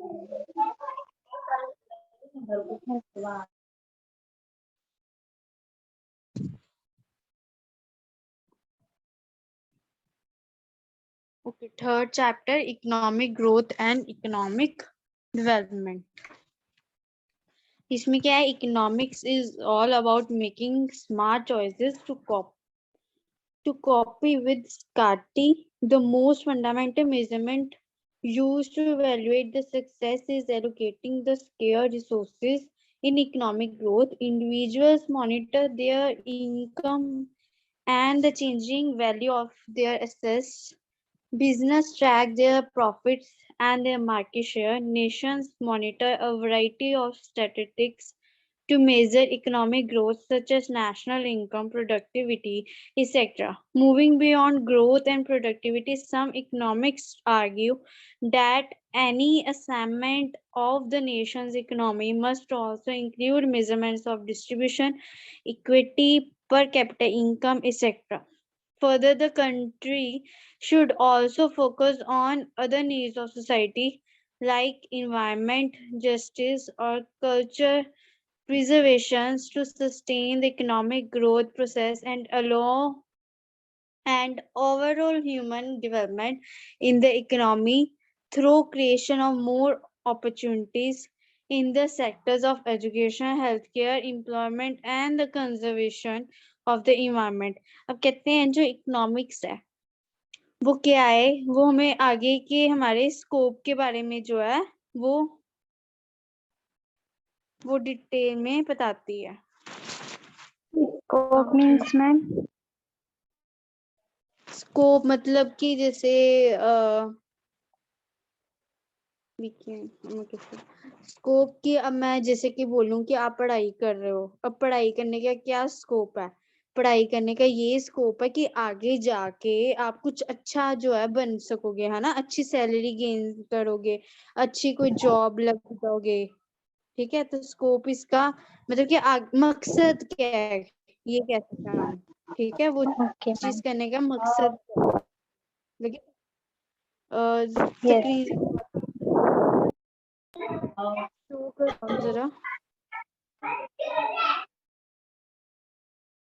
Okay, third chapter, economic growth and economic development. इसमें क्या है, economics is all about making smart choices to copy with scarcity. The most fundamental measurement used to evaluate the success is allocating the scarce resources. In economic growth, individuals monitor their income and the changing value of their assets. Business track their profits and their market share. Nations monitor a variety of statistics to measure economic growth, such as national income, productivity, etc. Moving beyond growth and productivity, some economists argue that any assessment of the nation's economy must also include measurements of distribution, equity, per capita income, etc. Further, the country should also focus on other needs of society like environment, justice, or culture preservations to sustain the economic growth process and allow and overall human development in the economy through creation of more opportunities in the sectors of education, healthcare, employment and the conservation of the environment. अब कहते हैं जो economics है वो क्या है, वो हमें आगे के हमारे स्कोप के बारे में जो है वो डिटेल में बताती है. स्कोप मीन्स मैम स्कोप मतलब कि जैसे स्कोप की, अब मैं जैसे कि बोलूं कि आप पढ़ाई कर रहे हो, अब पढ़ाई करने का क्या स्कोप है, पढ़ाई करने का ये स्कोप है कि आगे जाके आप कुछ अच्छा जो है बन सकोगे, है ना, अच्छी सैलरी गेन करोगे, अच्छी कोई जॉब लग जाओगे. ठीक है, तो स्कोप इसका मतलब कि मकसद क्या है, ये कह सकते हैं हम. ठीक है, वो ओके चीज करने का मकसद लेकिन यस शो कर जरा.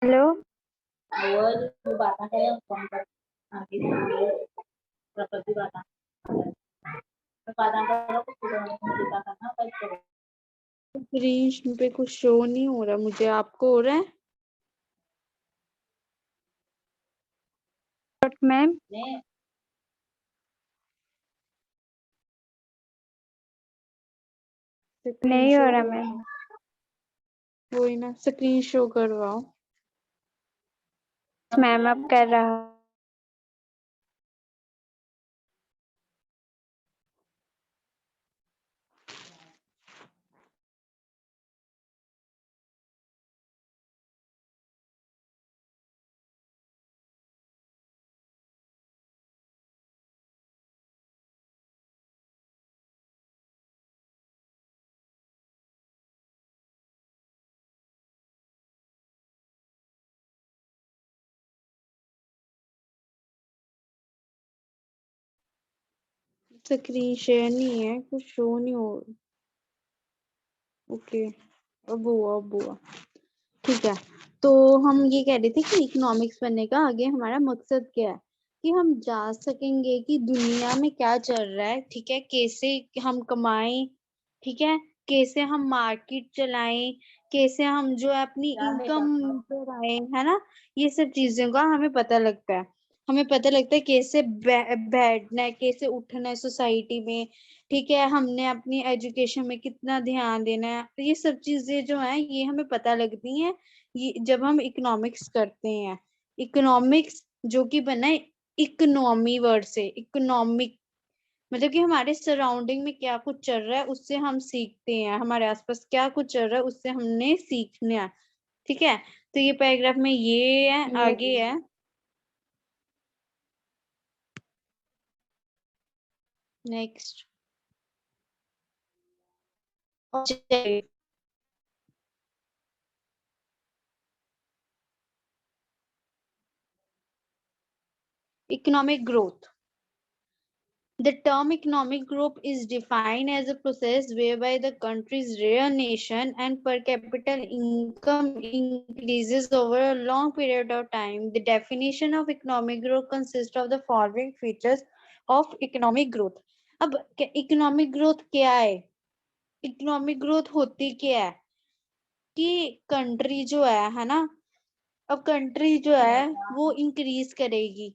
हेलो स्क्रीन पे कुछ शो नहीं हो रहा मुझे, आपको हो रहा है? मैम नहीं हो रहा मैम. वही ना, स्क्रीन शो करवाओ. मैम अब कर रहा. स्क्रीन शेयर नहीं है, कुछ शो नहीं हो. ओके, अब हुआ. ठीक है, तो हम ये कह रहे थे कि इकोनॉमिक्स पढ़ने का आगे हमारा मकसद क्या है, कि हम जान सकेंगे कि दुनिया में क्या चल रहा है. ठीक है, कैसे हम कमाएं, ठीक है, कैसे हम मार्केट चलाएं, कैसे हम जो है अपनी इनकम बढ़ाएं, है ना, ये सब चीजों का हमें पता लगता है. हमें पता लगता है कैसे बैठना है, कैसे उठना है सोसाइटी में. ठीक है, हमने अपनी एजुकेशन में कितना ध्यान देना है, तो ये सब चीजें जो है ये हमें पता लगती हैं ये जब हम इकोनॉमिक्स करते हैं. इकोनॉमिक्स जो कि बना है इकोनॉमी वर्ड से, इकोनॉमिक मतलब कि हमारे सराउंडिंग में क्या कुछ चल रहा है उससे हम सीखते हैं, हमारे आसपास क्या कुछ चल रहा है उससे हमने सीखना है. ठीक है, तो ये पैराग्राफ में ये है, आगे है next. Economic growth. The term economic growth is defined as a process whereby the country's real nation and per capita income increases over a long period of time. The definition of economic growth consists of the following features of economic growth. अब economic growth क्या है? Economic growth होती क्या है कि country जो है ना, अब कंट्री जो है वो इंक्रीज करेगी,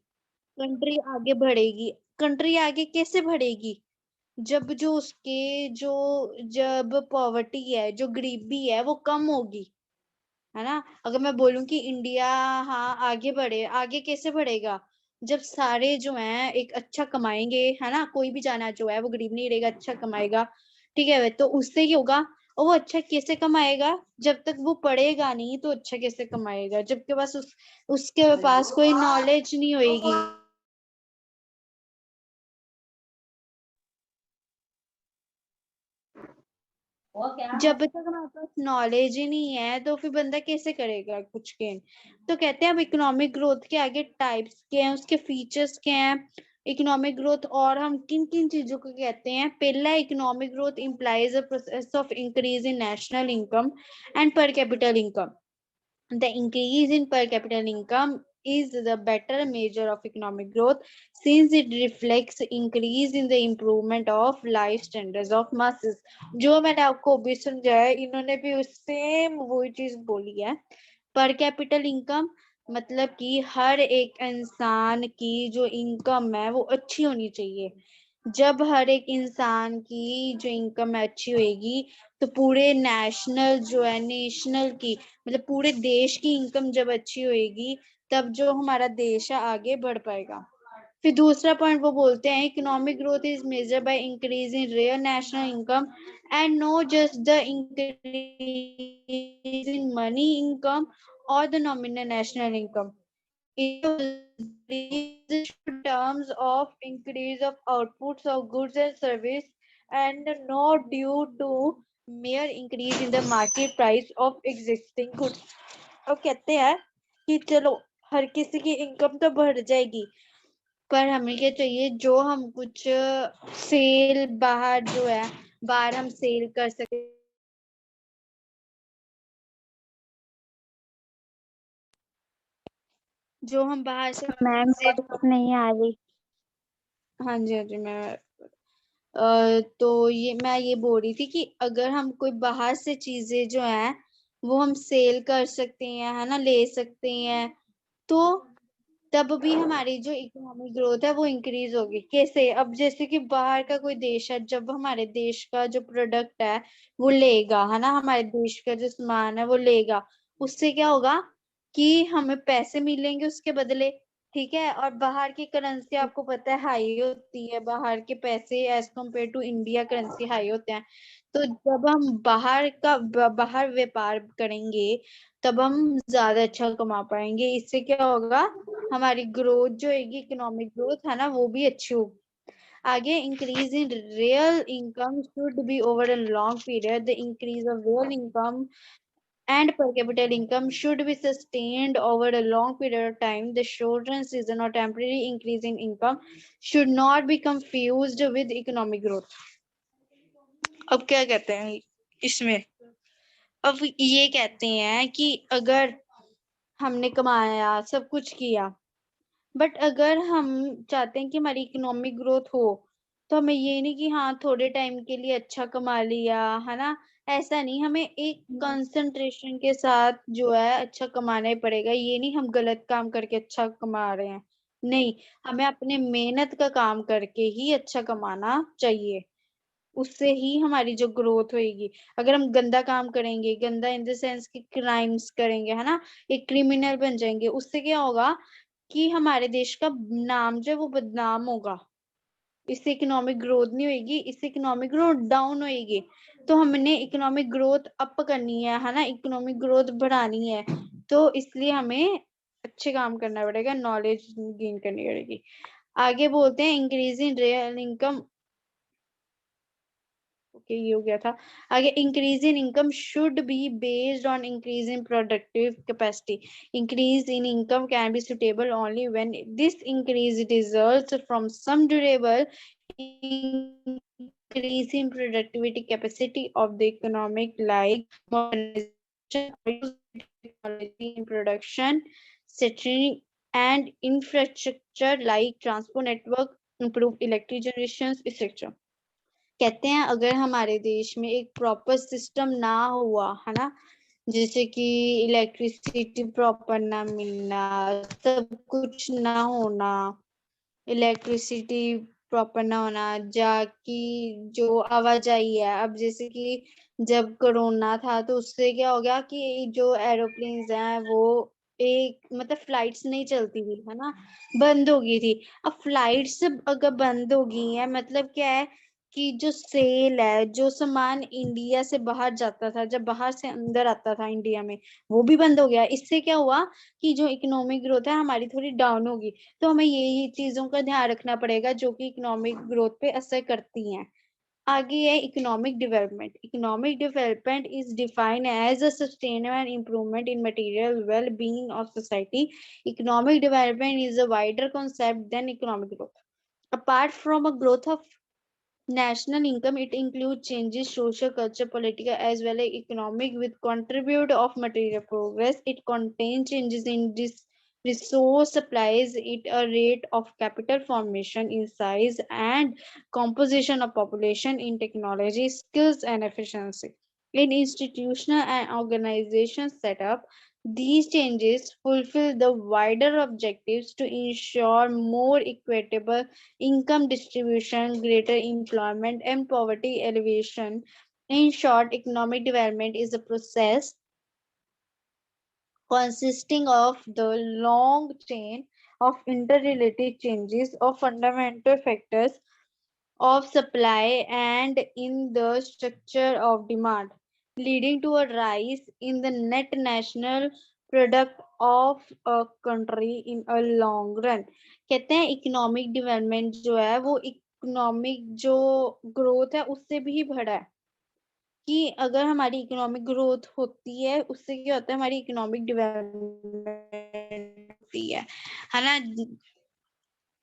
कंट्री आगे बढ़ेगी। कंट्री आगे कैसे बढ़ेगी? जब जो उसके जो जब पॉवर्टी है, जो गरीबी है वो कम होगी, है ना। अगर मैं बोलूं कि इंडिया हाँ आगे बढ़े, आगे कैसे बढ़ेगा? जब सारे जो हैं एक अच्छा कमाएंगे, है ना, कोई भी जाना जो है वो गरीब नहीं रहेगा, अच्छा कमाएगा, ठीक है। तो उससे क्या होगा? और वो अच्छा कैसे कमाएगा? जब तक वो पढ़ेगा नहीं तो अच्छा कैसे कमाएगा? जबकि पास उसके पास कोई नॉलेज नहीं होएगी। जब तक हमारे पास नॉलेज ही नहीं है तो फिर बंदा कैसे करेगा कुछ गेन? तो कहते हैं अब इकोनॉमिक ग्रोथ के आगे टाइप्स क्या हैं, उसके फीचर्स क्या हैं इकोनॉमिक ग्रोथ, और हम किन किन चीजों को कहते हैं। पहला, economic growth implies a process of increase in national income and per capita income. The increase in per capita income is the better measure of economic growth since it reflects increase in the improvement of life standards of masses. जो मैंने आपको भी समझाया, इन्होंने भी same वही चीज बोली है। पर कैपिटल इनकम मतलब कि हर एक इंसान की जो इनकम है वो अच्छी होनी चाहिए। जब हर एक इंसान की जो इनकम अच्छी होगी तो पूरे नेशनल जो है, नेशनल की मतलब पूरे देश की इनकम जब अच्छी होगी तब जो हमारा देश है आगे बढ़ पाएगा। फिर दूसरा पॉइंट वो बोलते हैं economic growth is measured by increase in real national income and no just the increase in money income और the nominal national income. In terms of increase of outputs of goods and service and not due to mere increase in the market price of existing goods. अब कहते हैं कि चलो हर किसी की income तो बढ़ जाएगी, पर हमें क्या चाहिए? जो हम कुछ सेल बाहर जो है, बाहर हम सेल कर सकते, जो हम बाहर से मैम वॉइस नहीं आ रही। हाँ जी हाँ जी, तो ये मैं ये बोल रही थी कि अगर हम कोई बाहर से चीजें जो है वो हम सेल कर सकते हैं, है ना, ले सकते हैं, तो तब भी हमारी जो इकोनॉमिक ग्रोथ है वो इंक्रीज होगी। कैसे? अब जैसे कि बाहर का कोई देश है, जब हमारे देश का जो प्रोडक्ट है वो लेगा, है ना, हमारे देश का जो सामान है वो लेगा, उससे क्या होगा कि हमें पैसे मिलेंगे उसके बदले, ठीक है। और बाहर की करेंसी आपको पता है हाई होती है, बाहर के पैसे as compare to India currency high होते हैं। तो जब हम बाहर व्यापार करेंगे तब हम ज्यादा अच्छा कमा पाएंगे। इससे क्या होगा? हमारी ग्रोथ जो है इकोनॉमिक ग्रोथ है ना वो भी अच्छी होगी। आगे, increase in real income should B over a long period. The increase of real income and per capita income should be sustained over a long period of time. The short-run season or temporary increase in income should not be confused with economic growth. अब क्या कहते हैं इसमें? अब ये कहते हैं कि अगर हमने कमाया, सब कुछ किया, बट अगर हम चाहते हैं कि हमारी इकोनॉमिक ग्रोथ हो तो हमें ये नहीं कि हाँ थोड़े टाइम के लिए अच्छा कमा लिया, है ना, ऐसा नहीं। हमें एक कंसंट्रेशन के साथ जो है अच्छा कमाना ही पड़ेगा। ये नहीं हम गलत काम करके अच्छा कमा रहे हैं, नहीं, हमें अपने मेहनत का काम करके ही अच्छा कमाना चाहिए। उससे ही हमारी जो ग्रोथ होगी। अगर हम गंदा काम करेंगे, गंदा इन द सेंस कि क्राइम्स करेंगे, है ना, एक क्रिमिनल बन जाएंगे, उससे क्या होगा कि हमारे देश का नाम जो है वो बदनाम होगा। इससे इकोनॉमिक ग्रोथ नहीं होगी, इससे इकोनॉमिक ग्रोथ डाउन होगी। तो हमने इकोनॉमिक ग्रोथ अप करनी है ना, इकोनॉमिक ग्रोथ बढ़ानी है, तो इसलिए हमें अच्छे काम करना पड़ेगा, नॉलेज गेन करनी पड़ेगी। आगे बोलते हैं increase in real income. Okay, ये हो गया था। आगे, increase in income should be based on increase in productive capacity. Increase in income can be suitable only when this increase results from some durable increase in productivity capacity of the economic, like modernization, technology in production, setting and infrastructure like transport network, improve electric generations, etc. कहते हैं अगर हमारे देश में एक proper system ना हुआ है ना, जैसे कि इलेक्ट्रिसिटी प्रॉपर ना मिलना, सब कुछ ना होना, इलेक्ट्रिसिटी प्रॉपर ना होना, जाकि जो आवाजाही है, अब जैसे कि जब कोरोना था तो उससे क्या हो गया कि जो एरोप्लेन्स हैं वो एक मतलब फ्लाइट्स नहीं चलती थी है ना, बंद हो गई थी। अब फ्लाइट्स अगर बंद हो गई है मतलब क्या है कि जो सेल है, जो सामान इंडिया से बाहर जाता था, जब बाहर से अंदर आता था इंडिया में, वो भी बंद हो गया। इससे क्या हुआ कि जो इकोनॉमिक ग्रोथ है हमारी थोड़ी डाउन होगी। तो हमें यही चीजों का ध्यान रखना पड़ेगा जो कि इकोनॉमिक ग्रोथ पे असर करती हैं। आगे है economic development. Economic development is defined as a sustainable improvement in material well being of society. Economic development is a wider concept than economic growth. Apart from a growth of national income, it includes changes social, culture, political as well as economic with contribute of material progress. It contains changes in this resource supplies, it a rate of capital formation in size and composition of population in technology, skills and efficiency. In institutional and organization setup, these changes fulfill the wider objectives to ensure more equitable income distribution, greater employment, and poverty alleviation. In short, economic development is a process consisting of the long chain of interrelated changes of fundamental factors of supply and in the structure of demand, leading to a rise in the net national product of a country in a long run. कहते हैं economic development जो है वो economic जो growth है उससे भी बढ़ा है, कि अगर हमारी इकोनॉमिक ग्रोथ होती है उससे क्या होता है, हमारी इकोनॉमिक डेवलपमेंट होती है ना,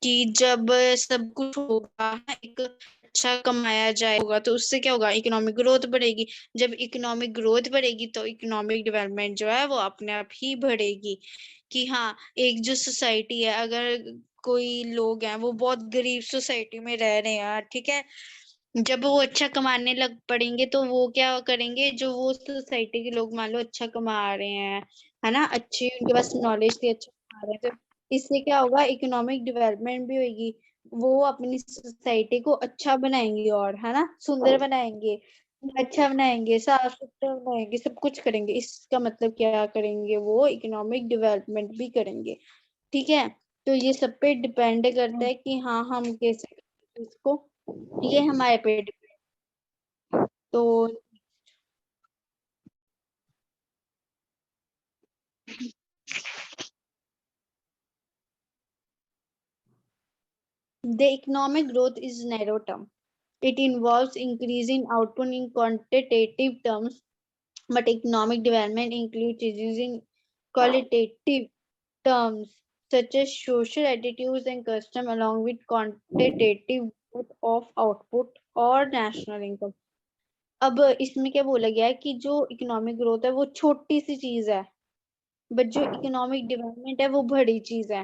कि जब सब कुछ होगा एक अच्छा कमाया जाएगा तो उससे क्या होगा, इकोनॉमिक ग्रोथ बढ़ेगी। जब इकोनॉमिक ग्रोथ बढ़ेगी तो इकोनॉमिक डेवलपमेंट जो है वो अपने आप ही बढ़ेगी। कि हाँ, एक जो सोसाइटी है, अगर कोई लोग हैं वो बहुत गरीब सोसाइटी में रह रहे हैं, ठीक है, जब वो अच्छा कमाने लग पड़ेंगे तो वो क्या करेंगे, जो वो सोसाइटी के लोग मान लो अच्छा कमा रहे हैं है ना, अच्छी उनके पास नॉलेज थी, अच्छा कमा रहे हैं, तो इससे क्या होगा, इकोनॉमिक डेवलपमेंट भी होगी। वो अपनी सोसाइटी को अच्छा बनाएंगे और है ना, सुंदर बनाएंगे, अच्छा बनाएंगे, साफ सुथरा बनाएंगे, सब कुछ करेंगे। इसका मतलब क्या करेंगे, वो इकोनॉमिक डेवलपमेंट भी करेंगे। ठीक है, तो ये सब पे डिपेंड करता है कि हाँ हम कैसे इसको, ये हमारे पे तो the economic growth is narrow term. It involves increasing output in quantitative terms, but economic development includes changes in qualitative terms such as social attitudes and custom along with quantitative growth of output or national income. अब इसमें क्या बोला गया है कि जो economic growth है वो छोटी सी चीज है, बट जो इकोनॉमिक डेवलपमेंट है वो बड़ी चीज है।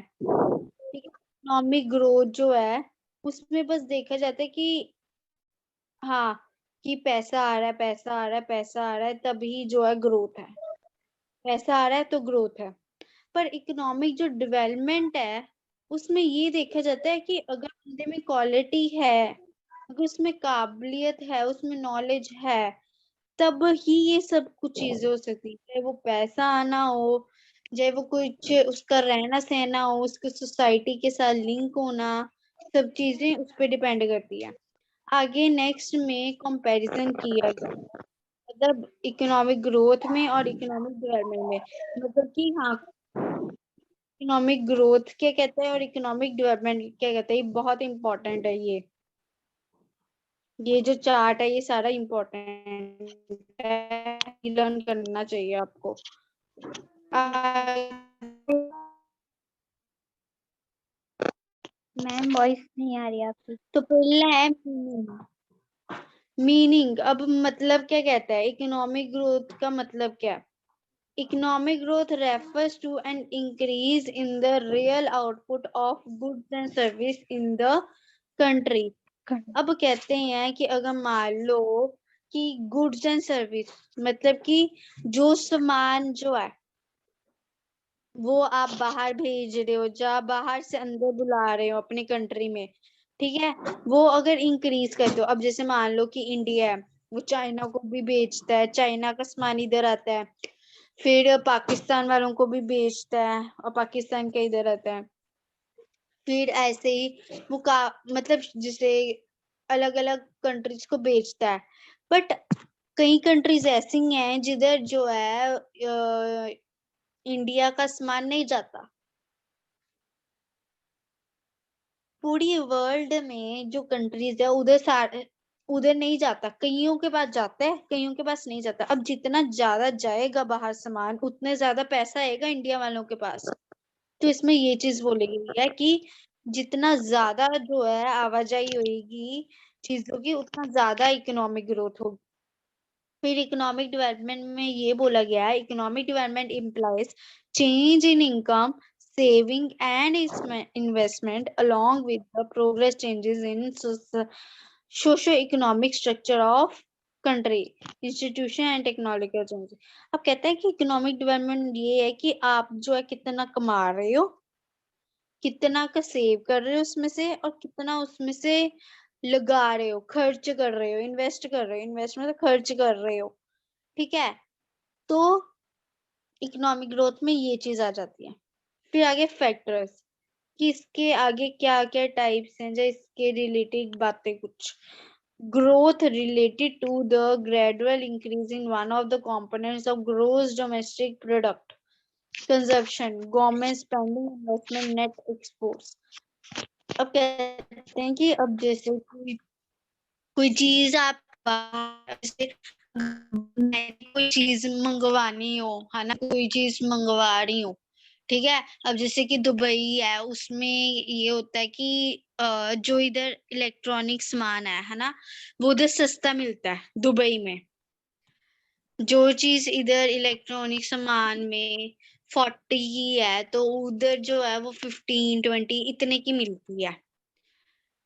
इकोनॉमिक ग्रोथ जो है उसमें बस देखा जाता है कि हाँ, कि पैसा आ रहा है, पैसा आ रहा है, पैसा आ रहा है, तभी जो है ग्रोथ है, पैसा आ रहा है तो ग्रोथ है। पर इकोनॉमिक जो डेवलपमेंट है उसमें ये देखा जाता है कि अगर बंदे में क्वालिटी है, अगर उसमें काबिलियत है, उसमें नॉलेज है, तब ही ये सब कुछ चीजें हो सकती है, चाहे वो पैसा आना हो, चाहे वो कुछ उसका रहना सहना हो, उसके सोसाइटी के साथ लिंक होना, सब चीजें उस पर डिपेंड करती है। आगे नेक्स्ट में कंपैरिजन किया गया, मतलब इकोनॉमिक ग्रोथ में और इकोनॉमिक डेवलपमेंट में, मतलब कि हाँ, इकोनॉमिक ग्रोथ क्या कहते हैं और इकोनॉमिक डेवलपमेंट क्या कहते हैं, ये बहुत इंपॉर्टेंट है। ये जो चार्ट है ये सारा इम्पोर्टेंट है, लर्न करना चाहिए आपको। मैम वॉइस नहीं आ रही आपकी। तो पहला है मीनिंग। अब मतलब क्या कहता है इकोनॉमिक ग्रोथ का मतलब क्या? Economic growth refers to an increase in the real output of goods and service in the country. अब कहते हैं कि अगर मान लो कि गुड्स एंड सर्विस मतलब कि जो सामान जो है वो आप बाहर भेज रहे हो, या बाहर से अंदर बुला रहे हो अपनी कंट्री में, ठीक है, वो अगर इंक्रीज कर दो। अब जैसे मान लो कि इंडिया है, वो चाइना को भी बेचता है, चाइना का सामान इधर आता है, फिर पाकिस्तान वालों को भी बेचता है और पाकिस्तान का इधर आता है, फिर ऐसे ही वो का मतलब जैसे अलग अलग कंट्रीज को बेचता है। बट कई कंट्रीज ऐसी हैं जिधर जो है इंडिया का सामान नहीं जाता। पूरी वर्ल्ड में जो कंट्रीज है उधर नहीं जाता, कईयों के पास जाता है, कईयों के पास नहीं जाता। अब जितना ज्यादा जाएगा बाहर सामान उतने ज्यादा पैसा आएगा इंडिया वालों के पास। तो इसमें ये चीज बोली गई है कि जितना ज्यादा जो है आवाजाही होगी चीजों की उतना ज्यादा इकोनॉमिक ग्रोथ होगी। फिर इकोनॉमिक डेवलपमेंट में ये बोला गया है economic development implies change in income saving and investment along with the progress changes in socio-economic structure of country institution and technological changes। अब कहते हैं कि इकोनॉमिक डेवलपमेंट ये है कि आप जो है कितना कमा रहे हो, कितना का सेव कर रहे हो उसमें से, और कितना उसमें से लगा रहे हो, खर्च कर रहे हो, इन्वेस्ट कर रहे हो, इन्वेस्ट मतलब खर्च कर रहे हो, ठीक है। तो इकोनॉमिक ग्रोथ में ये चीज आ जाती है। फिर आगे फैक्टर्स कि इसके आगे क्या क्या टाइप्स हैं, जो इसके रिलेटेड बातें कुछ। Growth related to the gradual increase in one of the components of gross domestic product consumption government spending investment net exports. अब कहते हैं कि अब जैसे कोई चीज आप जैसे कोई चीज मंगवानी हो, है ना, कोई चीज मंगवा रही हो, ठीक है। अब जैसे कि दुबई है, उसमें ये होता है कि जो इधर इलेक्ट्रॉनिक सामान है ना, वो उधर सस्ता मिलता है दुबई में। जो चीज इधर इलेक्ट्रॉनिक सामान में 40 की है तो उधर जो है वो 15-20 इतने की मिलती है।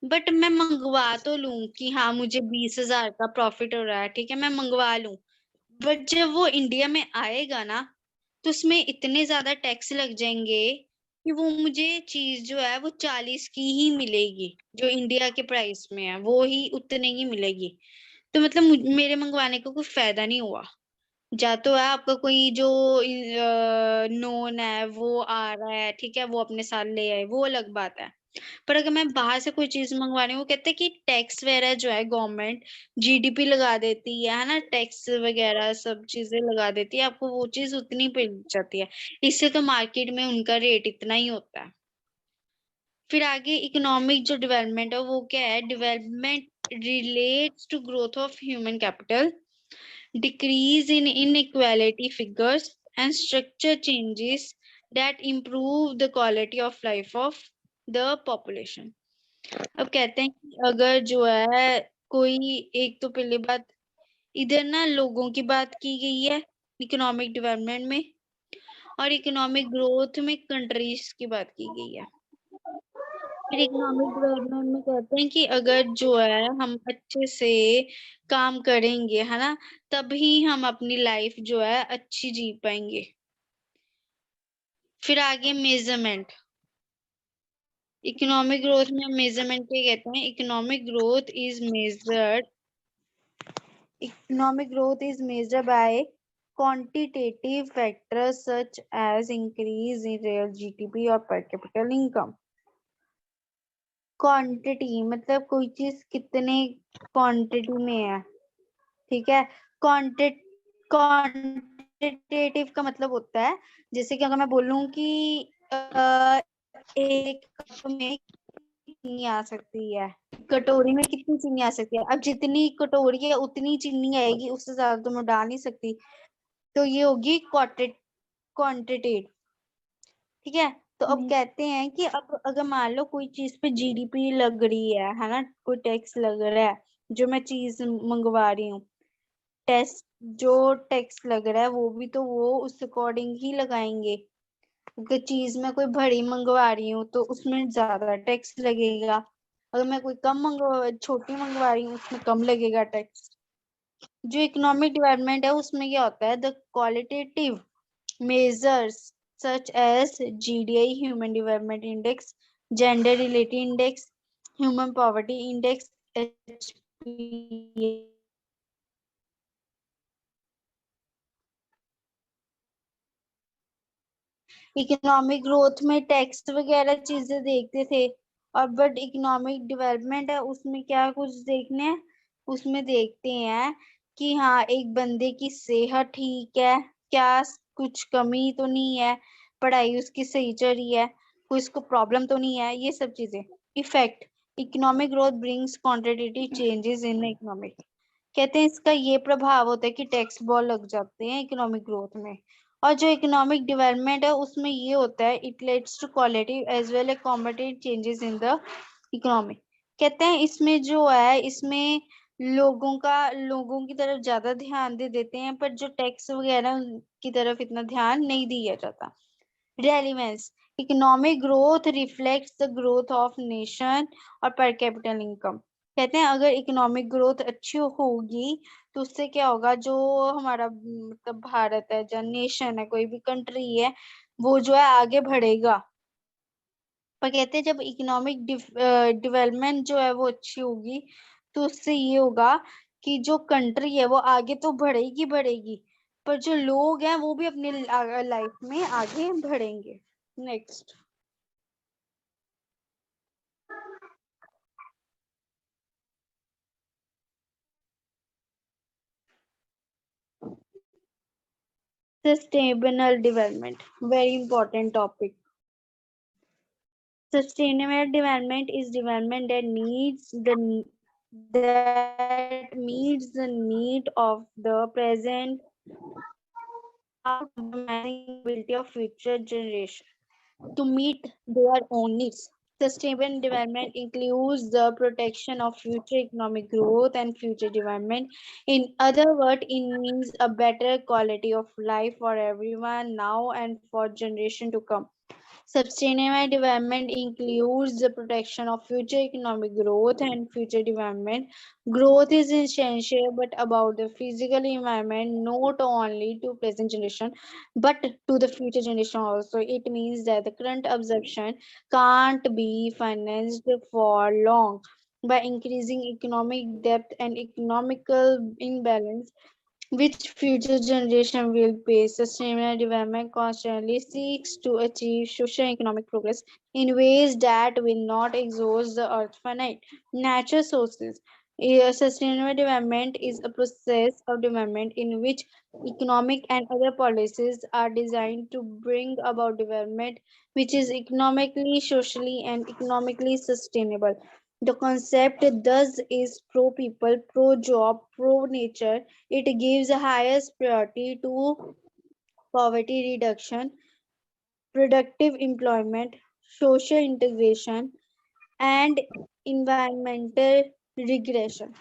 बट मैं मंगवा तो लूं कि हाँ मुझे 20,000 का प्रॉफिट हो रहा है, ठीक है, मैं मंगवा लूं। बट जब वो इंडिया में आएगा ना तो उसमें इतने ज्यादा टैक्स लग जाएंगे कि वो मुझे चीज जो है वो 40 की ही मिलेगी, जो इंडिया के प्राइस में है वो ही उतने की मिलेगी। तो मतलब मेरे मंगवाने का कोई फायदा नहीं हुआ। या तो है आपका कोई जो नोन है वो आ रहा है, ठीक है, वो अपने साथ ले आए, वो अलग बात है। पर अगर मैं बाहर से कोई चीज मंगवा रही हूँ, वो कहते हैं कि टैक्स वगैरह जो है गवर्नमेंट जीडीपी लगा देती है ना, टैक्स वगैरह सब चीजें लगा देती है, आपको वो चीज उतनी पड़ जाती है। इससे तो मार्केट में उनका रेट इतना ही होता है। फिर आगे इकोनॉमिक जो डेवलपमेंट है वो क्या है? Development relates to growth of human capital, decrease in inequality figures and structure changes that improve the quality of life of the population। अब कहते हैं कि अगर जो है कोई, एक तो पहली बात इधर ना लोगों की बात की गई है इकोनॉमिक डेवलपमेंट में, और इकोनॉमिक ग्रोथ में कंट्रीज की बात की गई है। फिर इकोनॉमिक डेवलपमेंट में कहते हैं कि अगर जो है हम अच्छे से काम करेंगे, है ना, तभी हम अपनी लाइफ जो है अच्छी जी पाएंगे। फिर आगे मेजरमेंट। इकोनॉमिक ग्रोथ में मेजरमेंट क्या कहते हैं? Economic growth is measured bye quantitative factors such as increase in real GDP or per capita income। Quantity मतलब कोई चीज कितने क्वांटिटी में है, ठीक है। क्वांटिटेटिव का मतलब होता है जैसे कि अगर मैं बोलूं कि एक कप में चीनी आ सकती है, कटोरी में कितनी चीनी आ सकती है। अब जितनी कटोरी है उतनी चीनी आएगी, उससे ज्यादा तो मैं डाल नहीं सकती। तो ये होगी क्वांटिटेटिव, ठीक है। तो अब नहीं। कहते हैं कि अब अगर मान लो कोई चीज पे जीडीपी लग रही है ना, कोई टैक्स लग रहा है, जो मैं चीज मंगवा रही हूँ, टेस्ट जो टैक्स लग रहा है वो भी तो वो उस अकॉर्डिंग ही लगाएंगे। अगर चीज मैं कोई बड़ी मंगवा रही हूँ तो उसमें ज्यादा टैक्स लगेगा, अगर मैं कोई कम छोटी मंगवा रही हूँ उसमें कम लगेगा टैक्स। जो इकोनॉमिक डेवलपमेंट है उसमें क्या होता है, the qualitative measures such as GDI, Human Development Index, Gender Related Index, Human Poverty Index, HPI, economic growth में टैक्स वगैरह चीजें देखते थे, और बट इकोनॉमिक डेवलपमेंट है उसमें क्या कुछ देखने हैं, उसमें देखते हैं कि हाँ एक बंदे की सेहत ठीक है क्या, कुछ कमी तो नहीं है, पढ़ाई उसकी सही चल रही है, कोई इसको प्रॉब्लम तो नहीं है, ये सब चीजें। Effect, economic growth brings quantitative changes in economic. कहते हैं इसका ये प्रभाव होता है कि टैक्स बॉल लग जाते हैं इकोनॉमिक ग्रोथ में। और जो इकोनॉमिक डेवलपमेंट है उसमें ये होता है, it leads to quality as well as competitive changes in the economy. कहते हैं इसमें जो है, इसमें लोगों की तरफ ज्यादा ध्यान दे देते हैं, पर जो टैक्स वगैरह की तरफ इतना ध्यान नहीं दिया जाता। Relevance, economic growth reflects the growth of nation और पर कैपिटल इनकम। कहते हैं अगर इकोनॉमिक ग्रोथ अच्छी होगी तो उससे क्या होगा, जो हमारा मतलब भारत है, जो नेशन है, कोई भी कंट्री है, वो जो है आगे बढ़ेगा। पर कहते हैं जब इकोनॉमिक डेवलपमेंट जो है वो अच्छी होगी तो उससे ये होगा कि जो कंट्री है वो आगे तो बढ़ेगी बढ़ेगी, पर जो लोग हैं वो भी अपनी लाइफ में आगे बढ़ेंगे। Next, sustainable development, very important topic. Sustainable development is development that meets the need of the present without compromising the ability of future generation to meet their own needs. Sustainable development includes the protection of future economic growth and future development. In other words, it means a better quality of life for everyone now and for generation to come. Sustainable development includes the protection of future economic growth and future development. Growth is essential, but about the physical environment, not only to present generation, but to the future generation also. It means that the current absorption can't be financed for long. By increasing economic depth and economical imbalance, which future generation will pay. Sustainable development constantly seeks to achieve social and economic progress in ways that will not exhaust the earth's finite natural sources. Sustainable development is a process of development in which economic and other policies are designed to bring about development which is economically, socially, and economically sustainable. The concept thus is pro people, pro job, pro nature. It gives the highest priority to poverty reduction, productive employment, social integration, and environmental regression.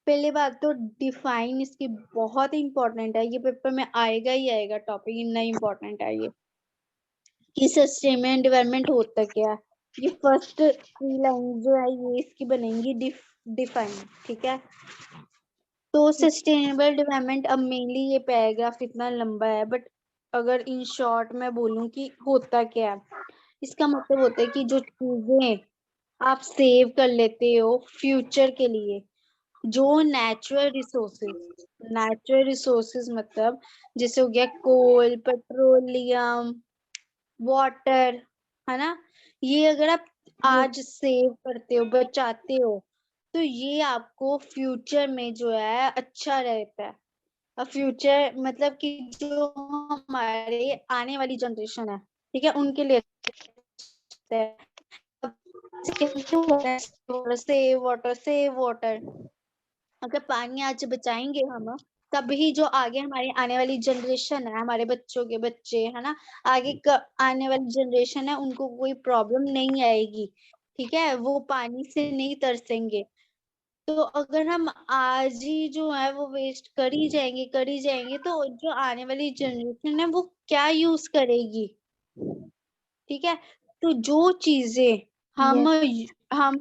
पहले बात तो define इसकी बहुत important है, ये paper में आएगा ही आएगा, टॉपिक इतना इंपॉर्टेंट है ये कि सस्टेनेबल डेवलपमेंट होता क्या है। ये फर्स्ट 3 लाइन जो है ये इसकी बनेंगी डिफाइन, ठीक है। तो सस्टेनेबल डेवलपमेंट, अब मेनली ये पैराग्राफ इतना लंबा है, बट अगर इन शॉर्ट मैं बोलूं कि होता क्या है, इसका मतलब होता है कि जो चीजें आप सेव कर लेते हो फ्यूचर के लिए, जो नेचुरल रिसोर्सेज मतलब जैसे हो गया कोल, पेट्रोलियम, वाटर, है ना, ये अगर आप आज सेव करते हो, बचाते हो, तो ये आपको फ्यूचर में जो है अच्छा रहता है। और फ्यूचर मतलब कि जो हमारे आने वाली जनरेशन है, ठीक है, उनके लिए अच्छा है। सेव वाटर, सेव वाटर, अगर पानी आज बचाएंगे हम तभी जो आगे हमारी आने वाली जनरेशन है, हमारे बच्चों के बच्चे है ना, आगे आने वाली जनरेशन है, उनको कोई प्रॉब्लम नहीं आएगी। ठीक है, वो पानी से नहीं तरसेंगे। तो अगर हम आज ही जो है वो वेस्ट कर ही जाएंगे तो जो आने वाली जनरेशन है वो क्या यूज करेगी। ठीक है, तो जो चीजें हम हम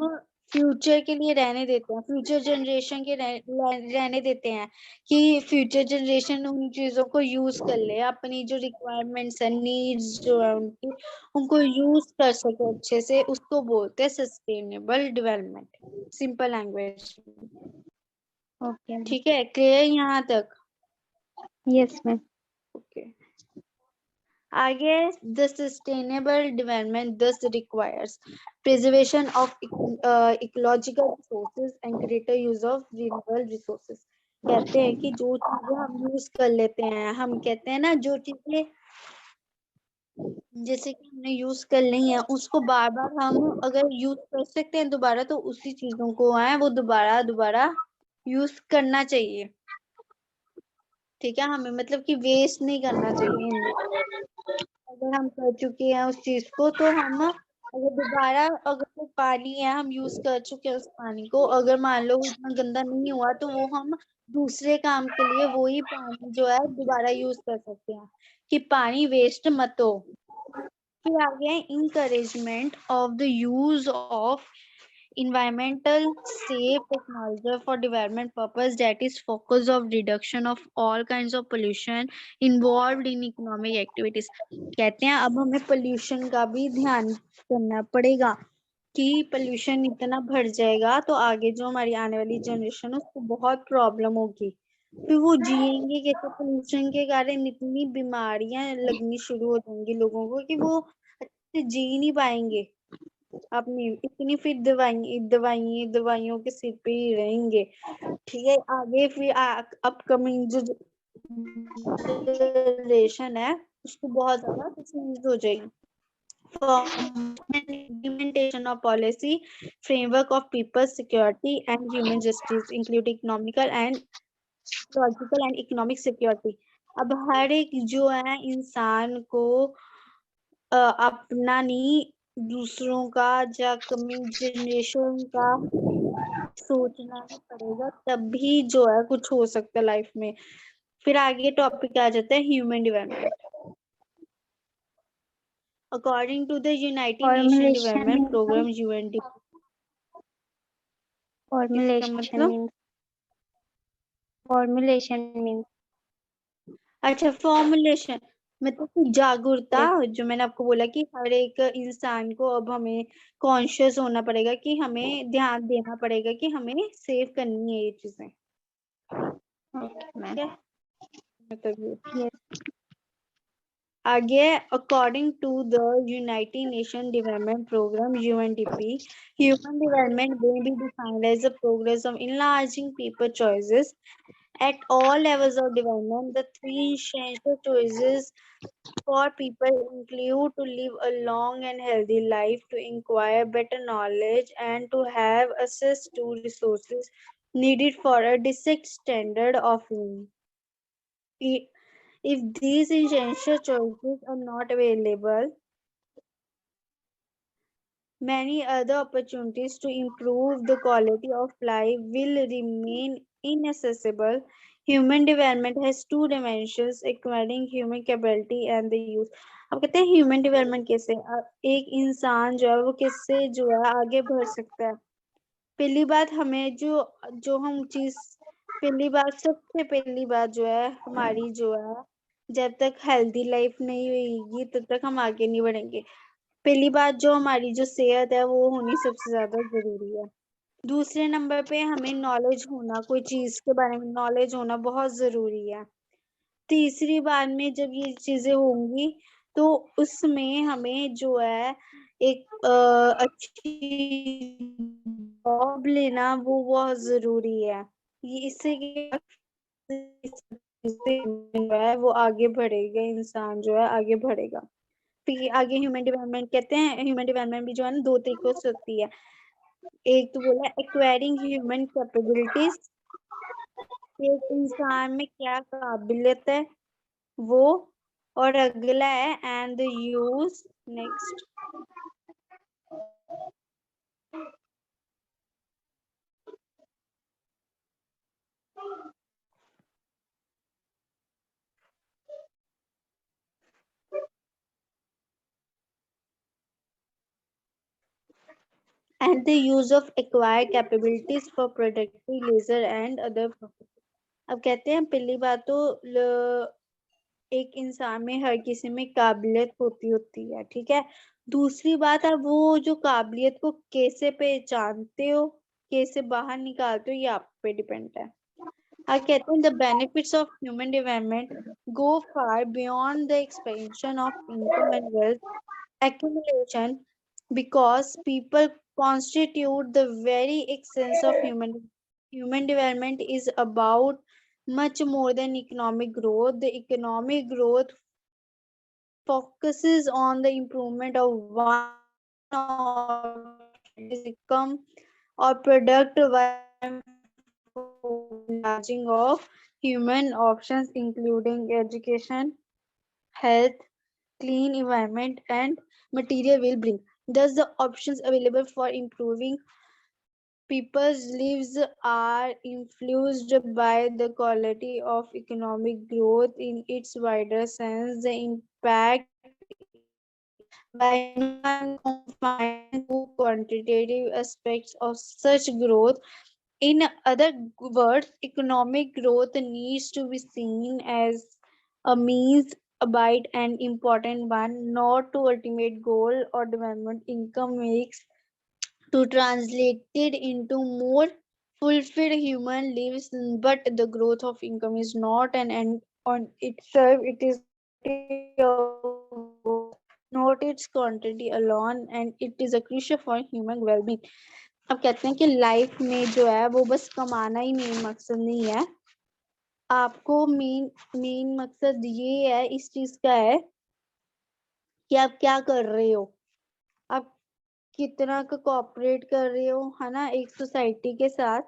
फ्यूचर के लिए रहने देते हैं, फ्यूचर जनरेशन के रहने देते हैं कि फ्यूचर जनरेशन उन चीजों को यूज कर ले, अपनी जो रिक्वायरमेंट्स है, नीड्स जो है उनकी, उनको यूज कर सके अच्छे से, उसको बोलते हैं sustainable development, simple language. Okay. ठीक है, क्लियर यहाँ तक? Yes ma'am. ओके, आगे the sustainable development thus requires preservation of ecological resources and greater use of renewable resources। कहते हैं कि जो चीजें हम यूज कर लेते हैं, हम कहते हैं ना, जो चीजें जैसे कि हमने यूज कर ली है उसको बार बार हम अगर यूज कर सकते हैं दोबारा, तो उसी चीजों को है वो दोबारा दोबारा यूज करना चाहिए। ठीक है, हमें मतलब कि वेस्ट नहीं करना चाहिए। अगर हम कर चुके हैं उस चीज को तो हम अगर दोबारा, अगर वो पानी है हम यूज कर चुके हैं उस पानी को, अगर मान लो इतना गंदा नहीं हुआ तो वो हम दूसरे काम के लिए वही पानी जो है दोबारा यूज कर सकते हैं, कि पानी वेस्ट मत हो। फिर आ गया encouragement of the use of environmental safe technology for development purpose, that is focus of reduction of all kinds of pollution involved in economic activities। कहते हैं अब हमें पोल्यूशन का भी ध्यान करना पड़ेगा कि पोल्यूशन इतना बढ़ जाएगा तो आगे जो हमारी आने वाली जनरेशन है उसको बहुत प्रॉब्लम होगी। फिर वो जिएंगे कैसे, पोल्यूशन के कारण इतनी बीमारियां लगनी शुरू हो जाएंगी लोगों को कि वो अच्छे से जी नहीं पाएंगे, अपनी इतनी फिर दवाइयों के सिर पे ही रहेंगे। ठीक है, आगे फिर अपकमिंग जो जनरेशन है उसको बहुत ज्यादा डिसीज हो जाएगी। Implementation of policy framework of people's security and human justice include economical and ecological and economic security। अब हर एक जो है इंसान को अपना नहीं, दूसरों का या कमिंग जनरेशन का सोचना ही पड़ेगा, तभी जो है कुछ हो सकता है लाइफ में। फिर आगे टॉपिक आ जाता है human development. According to the United Nation Development Programme UNDP. इसका मतलब फॉर्मुलेशन मीन्स अच्छा, फॉर्मुलेशन मतलब कि जागरूकता, जो मैंने आपको बोला कि हर एक इंसान को अब हमें कॉन्शियस होना पड़ेगा, कि हमें ध्यान देना पड़ेगा कि हमें सेव करनी है ये चीजें। ठीक है, मतलब आगे according to the United Nation Development Programme UNDP, human development may be defined as the progress of enlarging people choices at all levels of development. The three essential choices for people include to live a long and healthy life, to acquire better knowledge, and to have access to resources needed for a decent standard of living. If these essential choices are not available, many other opportunities to improve the quality of life will remain inaccessible. Human development has two dimensions, acquiring human capability and the use। अब कहते हैं human development कैसे, एक इंसान जो है वो किससे जो है आगे बढ़ सकता है। पहली बात हमें जो जो हम चीज पहली बात, सबसे पहली बात जो है हमारी जो है, जब तक हेल्दी लाइफ नहीं होगी तब तक हम आगे नहीं बढ़ेंगे। पहली बात जो हमारी जो सेहत है वो होनी सबसे ज्यादा जरूरी है। दूसरे नंबर पे हमें नॉलेज होना, कोई चीज के बारे में नॉलेज होना बहुत जरूरी है। तीसरी बात में जब ये चीजें होंगी तो उसमें हमें जो है एक अच्छी जॉब लेना वो बहुत जरूरी है। ये इससे क्या है वो आगे बढ़ेगा, इंसान जो है आगे बढ़ेगा। फिर आगे ह्यूमन डेवलपमेंट कहते हैं, ह्यूमन डेवलपमेंट भी जो है ना दो तरीकों से होती है। एक तो बोला एक्वायरिंग ह्यूमन कैपेबिलिटीज, एक इंसान में क्या काबिलियत है वो, और अगला है and the use. Next, and the use of acquired capabilities for productive leisure and other purposes। अब कहते हैं पहली बात तो एक इंसान में हर किसी में काबिलियत होती है, ठीक है। दूसरी बात, आप वो जो काबिलियत को कैसे पहचानते हो, कैसे बाहर निकालते हो, ये आप पे डिपेंड है। अब कहते हैं the benefits of human development go far beyond the expansion of income and wealth accumulation, because people constitute the very essence of human development is about much more than economic growth. The economic growth focuses on the improvement of one or income or product while enlarging of human options including education, health, clean environment and material well-being. Thus, the options available for improving people's lives are influenced by the quality of economic growth in its wider sense. The impact by no time confined to quantitative aspects of such growth. In other words, economic growth needs to be seen as a means, albeit an important one, not to ultimate goal or development. Income makes to translate it into more fulfilled human lives, but the growth of income is not an end on itself. It is a quality of growth, not its quantity alone, and it is a crucial for human well-being. अब कहते हैं कि life में जो है वो बस कमाना ही मेन मकसद नहीं है। आपको मेन मेन मकसद ये है इस चीज का है कि आप क्या कर रहे हो, आप कितना का कोऑपरेट कर रहे हो, है ना, एक सोसाइटी के साथ।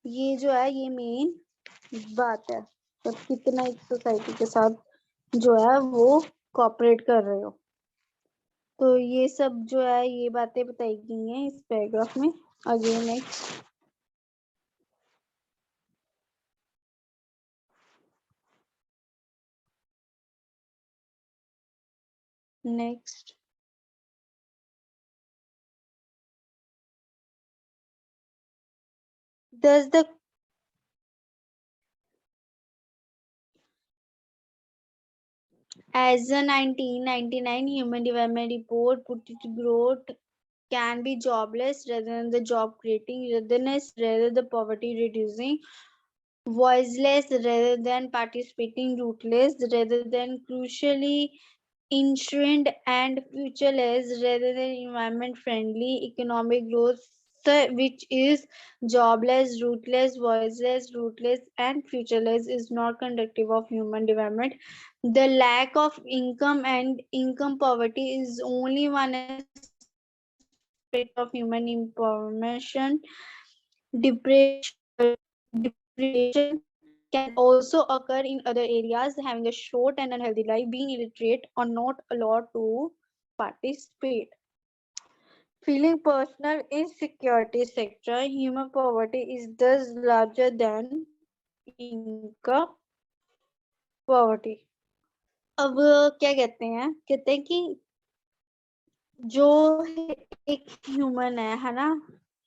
ये जो है ये मेन बात है, तो कितना एक सोसाइटी के साथ जो है वो कोऑपरेट कर रहे हो। तो ये सब जो है ये बातें बताई गई हैं इस पैराग्राफ में। आगे next, next, does the as a 1999 Human Development Report put it, growth can be jobless rather than the job creating, readiness rather the poverty reducing, voiceless rather than participating, rootless rather than crucially insurance, and futureless rather than environment friendly. Economic growth, which is jobless, rootless, voiceless, rootless, and futureless, is not conductive of human development. The lack of income and income poverty is only one aspect of human information. Deprivation can also occur in other areas, having a short and unhealthy life, being illiterate or not allowed to participate. Feeling personal insecurity sector, human poverty is thus larger than income poverty. अब क्या कहते हैं कि जो एक human है ना,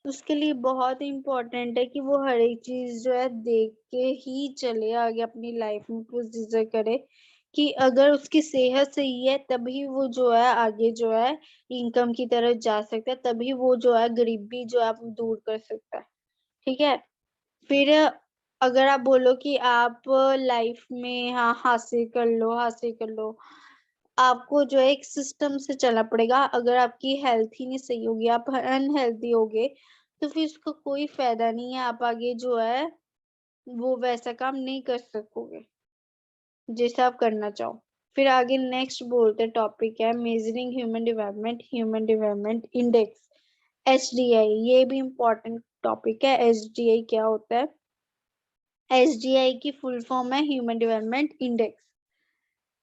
उसके लिए बहुत इम्पोर्टेंट है कि वो हर एक चीज जो है देख के ही चले आगे अपनी लाइफ में प्रोसीजर करे, कि अगर उसकी सेहत सही है तभी वो जो है आगे जो है इनकम की तरफ जा सकता है, तभी वो जो है गरीबी जो है दूर कर सकता है, ठीक है। फिर अगर आप बोलो कि आप लाइफ में हाँ हासिल कर लो, हासिल कर लो, आपको जो है एक सिस्टम से चलना पड़ेगा। अगर आपकी हेल्थ ही नहीं सही होगी, आप अनहेल्दी होगे, तो फिर उसका कोई फायदा नहीं है, आप आगे जो है वो वैसा काम नहीं कर सकोगे जैसा आप करना चाहो। फिर आगे नेक्स्ट बोलते टॉपिक है measuring human development index, HDI। ये भी इम्पोर्टेंट टॉपिक है। HDI क्या होता है? SDI की full form है Human Development Index.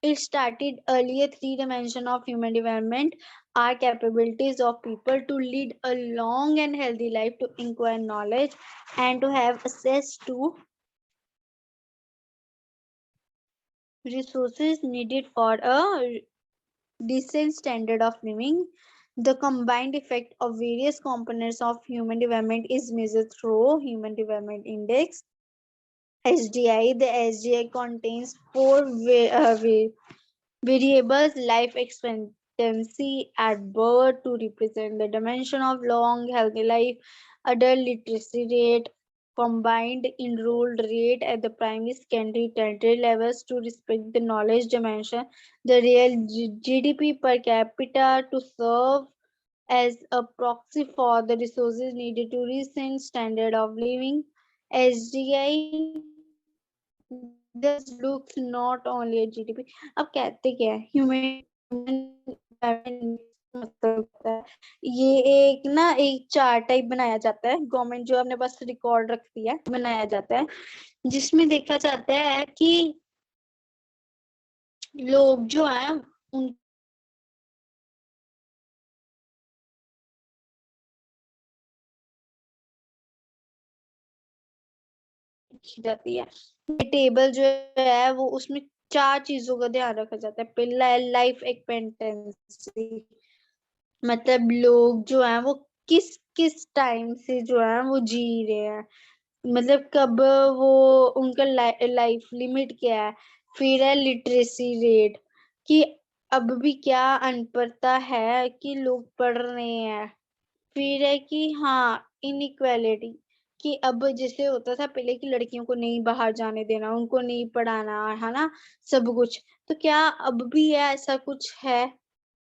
It started earlier. 3 dimensions of human development are capabilities of people to lead a long and healthy life, to acquire knowledge, and to have access to resources needed for a decent standard of living. The combined effect of various components of human development is measured through Human Development Index, HDI. The HDI contains 4 variables: life expectancy at birth to represent the dimension of long healthy life, adult literacy rate, combined enrolled rate at the primary, secondary, tertiary levels to respect the knowledge dimension, the real GDP per capita to serve as a proxy for the resources needed to reach standard of living. SDI this looks not only at GDP. अब कहते क्या है मतलब होता है ये एक ना एक चार्ट टाइप बनाया जाता है गवर्नमेंट जो अपने पास रिकॉर्ड रखती है बनाया जाता है जिसमें देखा जाता है कि लोग जो है उन जाती है टेबल जो है वो उसमें 4 चीजों का ध्यान रखा जाता है पहला है लाइफ एक्सपेक्टेंसी मतलब लोग जो है वो किस किस टाइम से जो है वो जी रहे हैं मतलब कब वो उनका लाइफ लिमिट क्या है फिर है लिटरेसी रेट कि अब भी क्या अनपढ़ता है कि लोग पढ़ रहे हैं फिर है कि हाँ इनइक्वालिटी कि अब जैसे होता था पहले कि लड़कियों को नहीं बाहर जाने देना उनको नहीं पढ़ाना है ना सब कुछ तो क्या अब भी है ऐसा कुछ है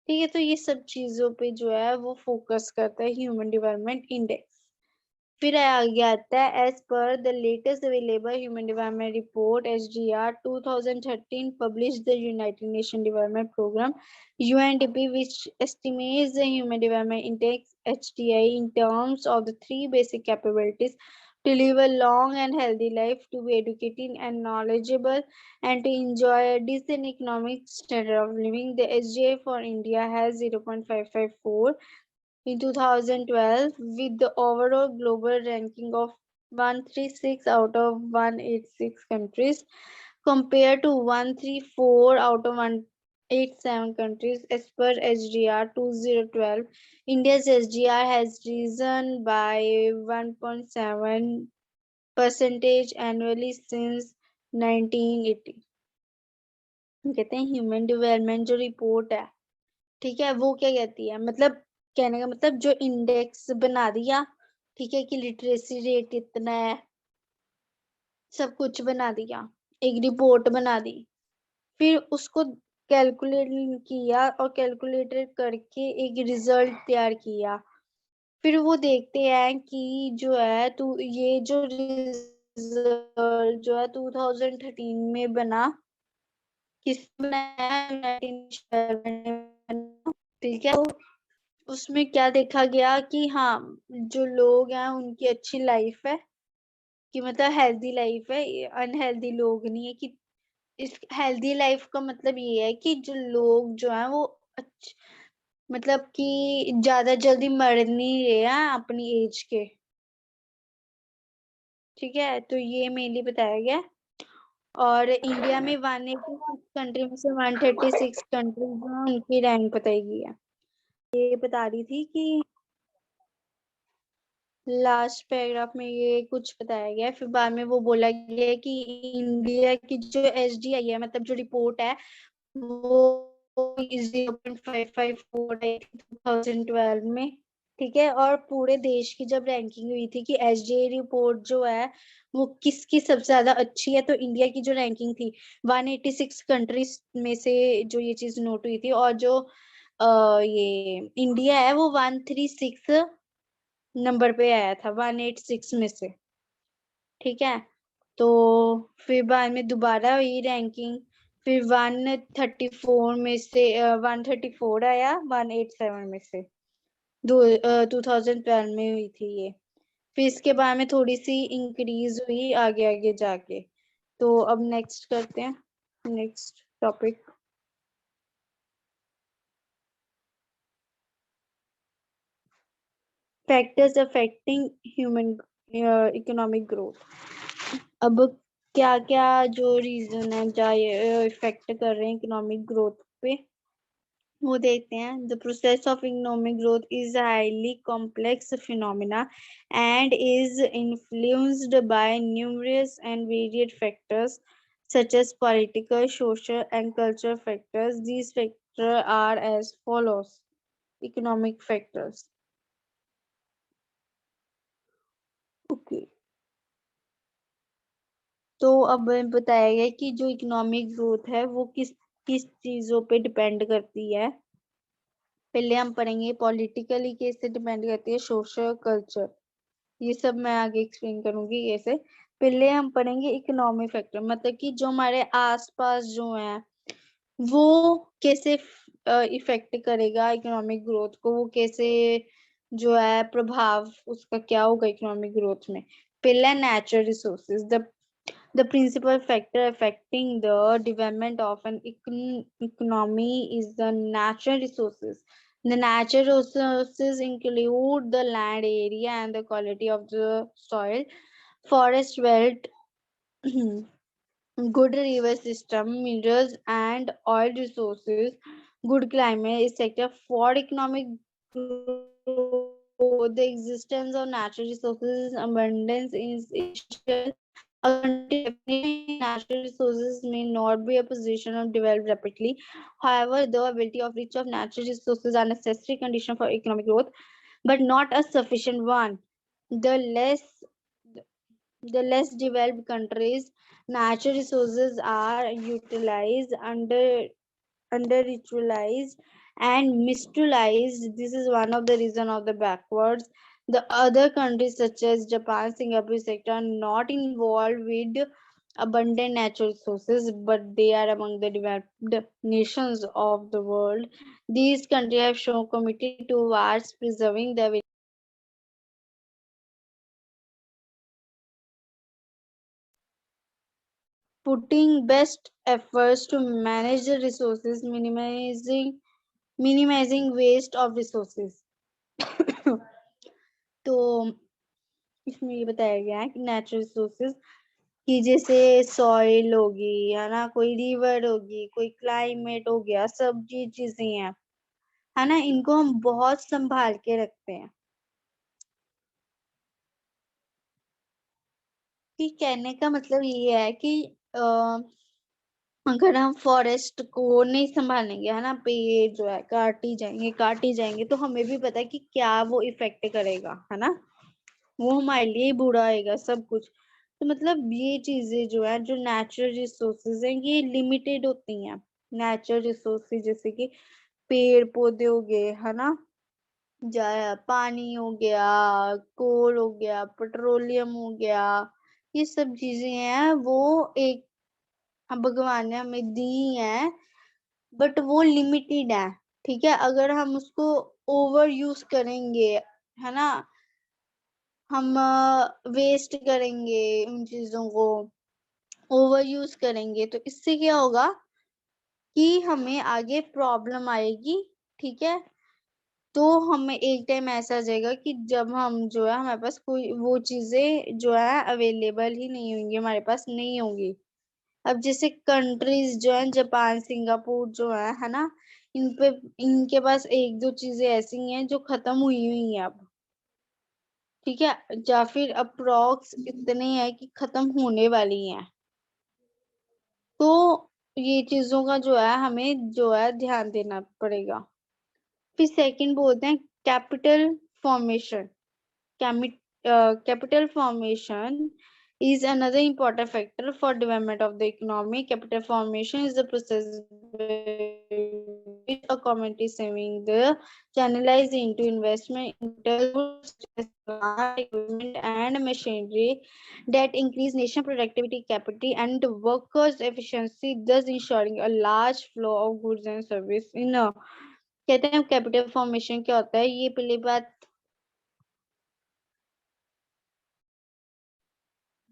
ठीक है तो ये सब चीजों पे जो है वो फोकस करता है ह्यूमन डेवलपमेंट इंडेक्स फिर आगे आता है एज पर the latest available human development report SDR 2013 published the United Nations Development Program UNDP which estimates the human development index HDI in terms of the 3 basic capabilities to live a long and healthy life, to be educated and knowledgeable, and to enjoy a decent economic standard of living. The SDI for India has 0.554 in 2012 with the overall global ranking of 136 out of 186 countries compared to 134 out of 187 countries as per HDR 2012. India's HDR has risen by 1.7 percentage annually since 1980. कहते हैं human development जो report है ठीक है वो क्या कहती है मतलब कहने का मतलब जो इंडेक्स बना दिया ठीक है कि लिटरेसी रेट इतना है सब कुछ बना दिया एक रिपोर्ट बना दी फिर उसको कैलकुलेट किया और कैलकुलेटर करके एक रिजल्ट तैयार किया फिर वो देखते हैं कि जो है तो ये जो रिजल्ट जो है 2013 में बना किस बनाया ठीक है उसमें क्या देखा गया कि हाँ जो लोग हैं उनकी अच्छी लाइफ है कि मतलब हेल्दी लाइफ है अनहेल्दी लोग नहीं है कि इस हेल्दी लाइफ का मतलब ये है कि जो लोग जो है वो मतलब कि ज्यादा जल्दी मर नहीं रहे हैं अपनी एज के ठीक है तो ये मेनली बताया गया और इंडिया में 186 कंट्री में से 136 कंट्री जो उनकी रैंक बताई गई है ये बता रही थी कि लास्ट पैराग्राफ में ये कुछ बताया गया है फिर बाद में वो बोला गया है कि इंडिया की जो SDI है मतलब जो रिपोर्ट है वो 0.554 आई थी 2012 में ठीक है और पूरे देश की जब रैंकिंग हुई थी कि SDI रिपोर्ट जो है वो किसकी सबसे ज्यादा अच्छी है तो इंडिया की जो रैंकिंग थी 186 कंट्रीज में से जो ये चीज नोट हुई थी और जो ये इंडिया है वो 136 नंबर पे आया था 186 में से ठीक है तो फिर बाद में दोबारा हुई रैंकिंग फिर 134 में से 134 आया 187 में से 2012 में हुई थी ये फिर इसके बाद में थोड़ी सी इंक्रीज हुई आगे आगे जाके। तो अब नेक्स्ट करते हैं, next topic. Factors affecting human economic growth. अब क्या क्या जो रीजन है जो इफेक्ट कर रहे हैं इकोनॉमिक ग्रोथ पे, वो देखते हैं। The process of economic growth is highly complex phenomena and is influenced by numerous and varied factors such as political, social, and cultural factors. These factors are as follows. Economic factors. Okay. तो अब बताया गया कि जो economic growth है वो किस किस चीजों पे डिपेंड करती है। पहले हम पढ़ेंगे पॉलिटिकली कैसे डिपेंड करती है, सोशल, कल्चर, ये सब मैं आगे एक्सप्लेन करूंगी कैसे। पहले हम पढ़ेंगे इकोनॉमिक फैक्टर, मतलब कि जो हमारे आसपास जो है वो कैसे इफेक्ट करेगा इकोनॉमिक ग्रोथ को, वो कैसे जो है प्रभाव उसका क्या होगा इकोनॉमिक ग्रोथ में। पहला natural resources. The principal factor affecting the development of an economy is the natural resources. The natural resources include the land area and the quality of the soil, forest wealth, good river system, minerals and oil resources, good climate, etc. For economic growth, the existence of natural resources abundance is essential. A country definitely natural resources may not be a position of develop rapidly. However, the ability of reach of natural resources are necessary condition for economic growth, but not a sufficient one. The less the less developed countries, natural resources are utilized, under-utilized, and misutilized. This is one of the reason of the backwards. The other countries such as Japan, Singapore, etc., are not involved with abundant natural resources, but they are among the developed nations of the world. These countries have shown committed towards preserving the putting best efforts to manage the resources, minimizing waste of resources. तो इसमें ये बताया गया है कि natural resources कि जैसे soil होगी, है ना, कोई रिवर होगी, कोई क्लाइमेट हो गया, सब ये चीजें हैं, है ना, इनको हम बहुत संभाल के रखते हैं। कि कहने का मतलब ये है कि अगर हम फॉरेस्ट को नहीं संभालेंगे, है ना, पेड़ जो है काट ही जाएंगे, तो हमें भी पता है कि क्या वो इफेक्ट करेगा, है ना, वो हमारे लिए बुरा आएगा सब कुछ। तो मतलब ये चीजें जो है, जो नेचुरल रिसोर्सेज हैं, ये लिमिटेड होती हैं। नेचुरल रिसोर्सेज जैसे कि पेड़ पौधे हो गए, है ना, पानी हो गया, कोल हो गया, पेट्रोलियम हो गया, ये सब चीजें हैं वो एक भगवान ने हमें दी है, बट वो लिमिटेड है। ठीक है, अगर हम उसको ओवर यूज करेंगे, है ना, हम वेस्ट करेंगे उन चीजों को, ओवर यूज करेंगे, तो इससे क्या होगा कि हमें आगे प्रॉब्लम आएगी। ठीक है, तो हमें एक टाइम ऐसा आ जाएगा कि जब हम जो है हमारे पास कोई वो चीजें जो है अवेलेबल ही नहीं होंगी, हमारे पास नहीं होंगी। अब जैसे कंट्रीज जो है जापान, सिंगापुर जो है ना, इन पे इनके पास एक दो चीजें ऐसी हैं जो खत्म हुई हुई हैं अब। ठीक है, या फिर अप्रोक्स इतने हैं कि खत्म होने वाली हैं। तो ये चीजों का जो है हमें जो है ध्यान देना पड़ेगा। फिर सेकंड बोलते हैं capital formation. Capital formation is another important factor for development of the economy. Capital formation is the process by which a community saving the channelized into investment in goods, equipment and machinery that increase nation productivity, capacity and workers efficiency, thus ensuring a large flow of goods and service in a कहते हैं capital formation क्या होता है। ये पहली बात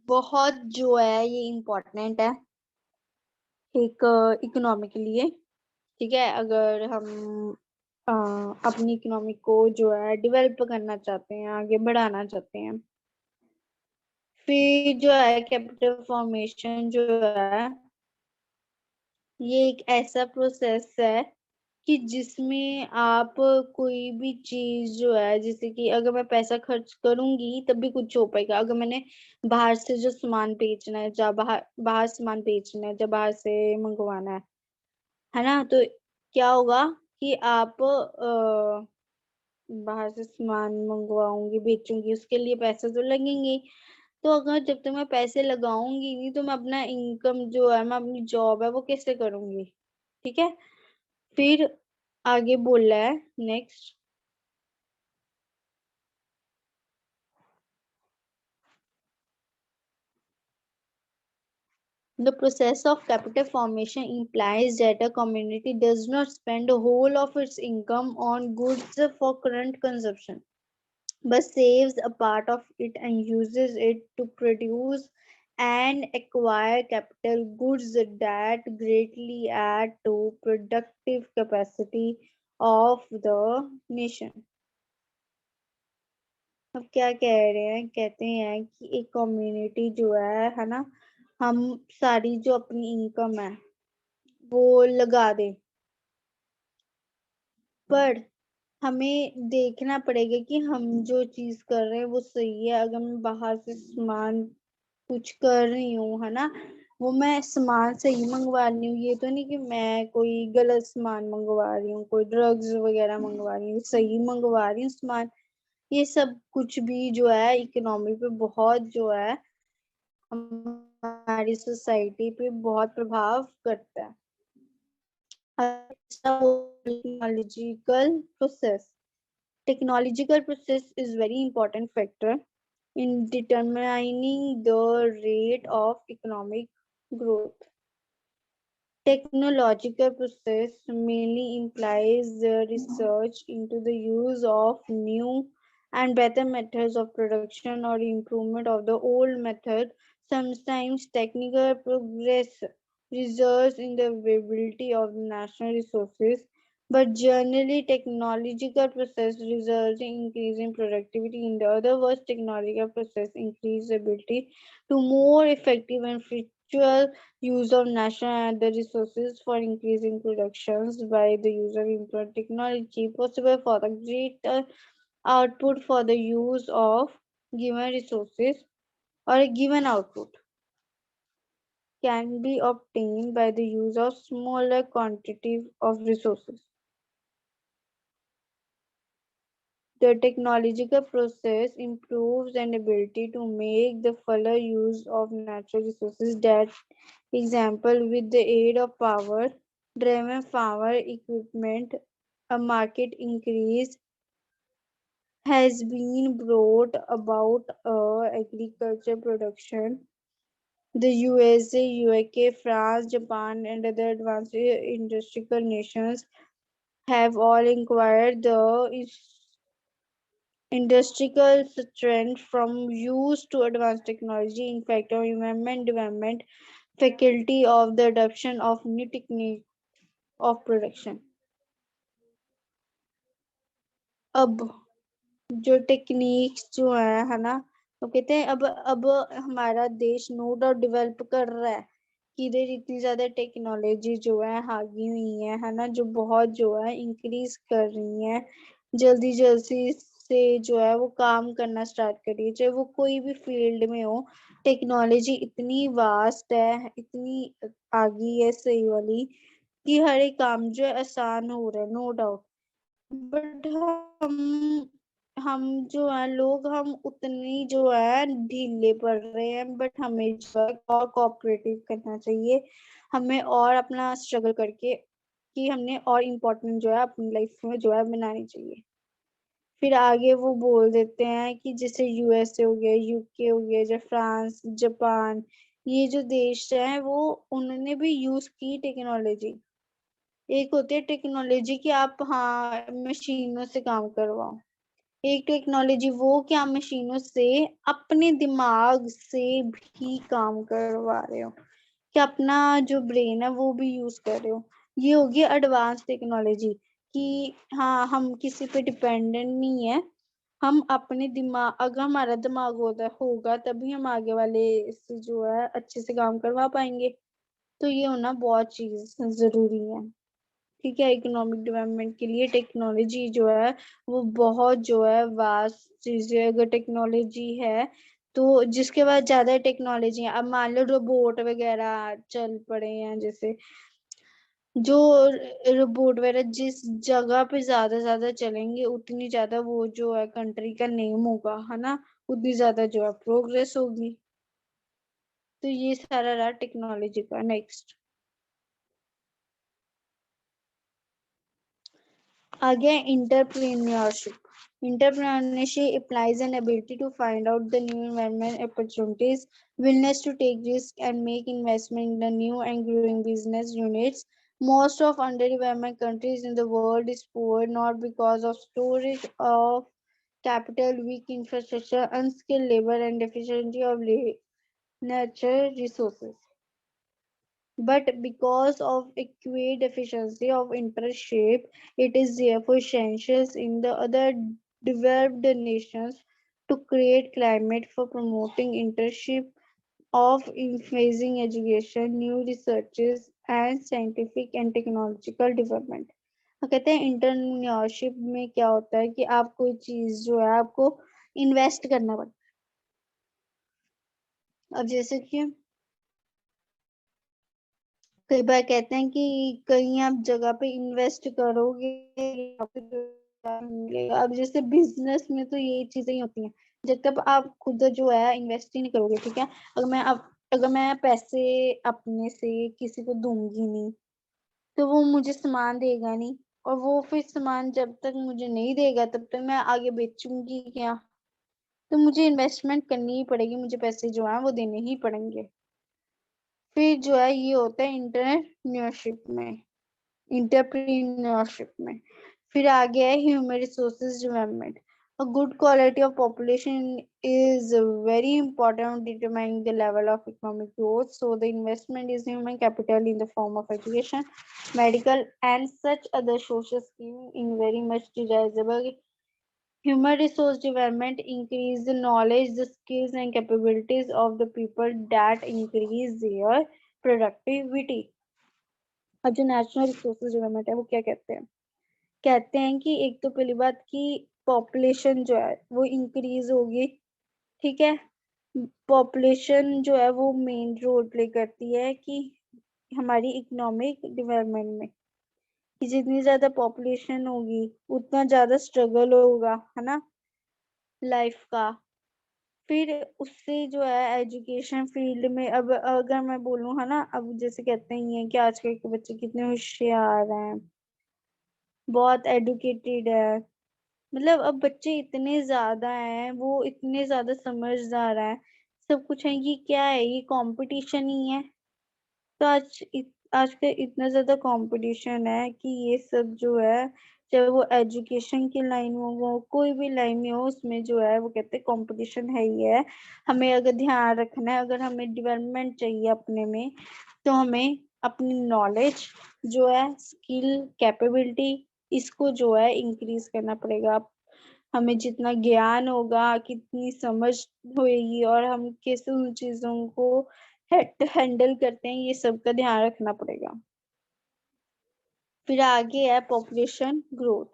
बहुत जो है ये इम्पोर्टेंट है एक इकोनॉमी के लिए। ठीक है, अगर हम अपनी इकोनॉमी को जो है डेवलप करना चाहते हैं, आगे बढ़ाना चाहते हैं। फिर जो है कैपिटल फॉर्मेशन जो है ये एक ऐसा प्रोसेस है कि जिसमें आप कोई भी चीज जो है, जैसे कि अगर मैं पैसा खर्च करूंगी तब भी कुछ हो पाएगा। अगर मैंने बाहर से जो सामान बेचना है, या बाहर बाहर सामान बेचना है, या बाहर से मंगवाना है ना, तो क्या होगा कि आप बाहर से सामान मंगवाऊंगी, बेचूंगी, उसके लिए पैसे तो लगेंगे। तो अगर जब तक मैं पैसे लगाऊंगी नहीं तो मैं अपना इनकम जो है, मैं अपनी जॉब है वो कैसे करूंगी। ठीक है, फिर आगे बोल रहा है next. The process of capital formation implies that a community does not spend the whole of its income on goods for current consumption, but saves a part of it and uses it to produce and acquire capital goods that greatly add to productive capacity of the nation. अब क्या कह रहे हैं, कहते हैं कि एक community जो है ना, हम सारी जो अपनी इनकम है वो लगा दे, पर हमें देखना पड़ेगा कि हम जो चीज कर रहे हैं वो सही है। अगर मैं बाहर से सामान कुछ कर रही हूँ है ना, वो मैं सामान सही मंगवा रही हूँ, ये तो नहीं कि मैं कोई गलत सामान मंगवा रही हूँ, कोई ड्रग्स वगैरह मंगवा रही हूँ, सही मंगवा रही हूँ सामान। ये सब कुछ भी जो है इकोनॉमी पे बहुत जो है, हमारी सोसाइटी पे बहुत प्रभाव करता है। Technological process technological process is very important factor in determining the rate of economic growth. Technological process mainly implies the research into the use of new and better methods of production or improvement of the old method. Sometimes technical progress results in the availability of national resources, but generally technological process results in increasing productivity. In the other words, technological process increase the ability to more effective and virtual use of national and other resources for increasing productions by the use of improved technology possible for the greater output for the use of given resources or a given output can be obtained by the use of smaller quantity of resources. The technological process improves an ability to make the fuller use of natural resources. That example, with the aid of power-driven farmer equipment, a market increase has been brought about. Agriculture production. The USA, UK, France, Japan, and other advanced industrial nations have all acquired the industrial strength from use to advanced technology. In fact, our environment development faculty of the adoption of new technique of production. अब जो techniques जो है ना, तो कहते हैं अब हमारा देश नो डाउट डेवलप कर रहा है कि इधर इतनी ज्यादा टेक्नोलॉजी जो है आगी हुई है ना, जो बहुत जो है इंक्रीज कर रही है, जल्दी जल्दी से जो है वो काम करना स्टार्ट करिए, चाहे वो कोई भी फील्ड में हो। टेक्नोलॉजी इतनी वास्ट है, इतनी आगी है सही वाली, कि हर एक काम जो है आसान हो रहा है, नो डाउट। बट हम जो है लोग, हम उतनी जो है ढीले पड़ रहे हैं। बट हमें जो है और कोऑपरेटिव करना चाहिए, हमें और अपना स्ट्रगल करके कि हमने और इम्पोर्टेंट जो है अपनी लाइफ में जो है बनानी चाहिए। फिर आगे वो बोल देते हैं कि जैसे यूएसए हो गया, यूके हो गया, जैसे फ्रांस, जापान, ये जो देश है वो उन्होंने भी यूज की टेक्नोलॉजी। एक होती है टेक्नोलॉजी कि आप हाँ मशीनों से काम करवाओ, एक टेक्नोलॉजी वो क्या मशीनों से अपने दिमाग से भी काम करवा रहे हो, कि अपना जो ब्रेन है वो भी यूज कर रहे हो। ये होगी एडवांस टेक्नोलॉजी, कि हाँ हम किसी पे डिपेंडेंट नहीं है, हम अपने दिमाग, अगर हमारा दिमाग होगा तभी हम आगे वाले से जो है अच्छे से काम करवा पाएंगे। तो ये होना बहुत चीज जरूरी है। ठीक है, इकोनॉमिक डेवलपमेंट के लिए टेक्नोलॉजी जो है वो बहुत जो है वास्ट चीज है। अगर टेक्नोलॉजी है तो जिसके बाद ज्यादा टेक्नोलॉजी है, अब मान लो रोबोट वगैरह चल पड़े हैं, जैसे जो रोबोट वगैरह जिस जगह पे ज्यादा चलेंगे उतनी ज्यादा वो जो है कंट्री का नेम होगा, है ना, उतनी ज्यादा जो है प्रोग्रेस होगी। तो ये सारा रहा टेक्नोलॉजी का। Next again, entrepreneurship. Entrepreneurship implies an ability to find out the new environment opportunities, willingness to take risks, and make investment in the new and growing business units. Most of underdeveloped countries in the world is poor not because of storage of capital, weak infrastructure, unskilled labor, and deficiency of natural resources, but because of acute deficiency of internship. It is therefore essential in the other developed nations to create climate for promoting internship of increasing education, new researches, and scientific and technological development। वो कहते हैं entrepreneurship में क्या होता है कि आप कोई चीज जो है आपको इन्वेस्ट करना पड़ता है। अब जैसे कि कई बार कहते हैं कि कहीं आप जगह पे इन्वेस्ट करोगे आपको जो मिलेगा। अब जैसे बिजनेस में तो यही चीजें ही होती हैं, जब तक आप खुद जो है इन्वेस्ट ही नहीं करोगे, ठीक है, अगर मैं पैसे अपने से किसी को दूंगी नहीं तो वो मुझे सामान देगा नहीं, और वो फिर सामान जब तक मुझे नहीं देगा तब तक मैं आगे बेचूंगी क्या। तो मुझे इन्वेस्टमेंट करनी ही पड़ेगी, मुझे पैसे जो है वो देने ही पड़ेंगे। फिर जो है ये होता है इंटरप्रीनियोरशिप में। फिर आ गया है human resources development. A good quality of population is very important in determining the level of economic growth. So the investment is human capital in the form of education, medical, and such other social schemes in very much desirable. Human resource development increase the knowledge, the skills, and capabilities of the people that increase their productivity। अब जो national resources development है वो क्या कहते हैं, कहते हैं कि एक तो पहली बात कि पॉपुलेशन जो है वो इंक्रीज होगी। ठीक है, पॉपुलेशन जो है वो मेन रोल प्ले करती है कि हमारी इकोनॉमिक डेवलपमेंट में, कि जितनी ज्यादा पॉपुलेशन होगी उतना ज्यादा स्ट्रगल होगा, है ना, लाइफ का। फिर उससे जो है एजुकेशन फील्ड में, अब अगर मैं बोलूँ, है ना, अब जैसे कहते ही हैं कि आजकल के बच्चे कितने होशियार हैं, बहुत एडुकेटेड है, मतलब अब बच्चे इतने ज्यादा हैं, वो इतने ज्यादा समझदार हैं, सब कुछ है। ये क्या है, ये कंपटीशन ही है। तो आज का इतना ज्यादा कंपटीशन है कि ये सब जो है, चाहे वो एजुकेशन की लाइन में हो, कोई भी लाइन में हो, उसमें जो है वो कहते हैं कंपटीशन है ही है। हमें अगर ध्यान रखना है, अगर हमें डेवलपमेंट चाहिए अपने में, तो हमें अपनी नॉलेज जो है, स्किल, कैपेबिलिटी, इसको जो है इंक्रीज करना पड़ेगा। हमें जितना ज्ञान होगा, कितनी समझ होएगी, और हम कैसे उन चीजों को हैंडल करते हैं, ये सब का ध्यान रखना पड़ेगा। फिर आगे है population growth.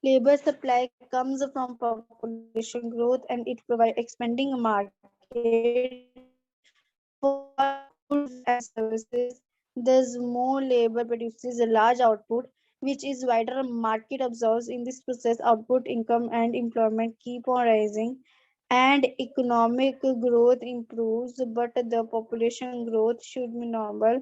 Labour supply comes from population growth and it provide expanding market for goods and services. Thus, more labor produces a large output, which is wider market observes. In this process, output, income, and employment keep on rising, and economic growth improves. But the population growth should be normal.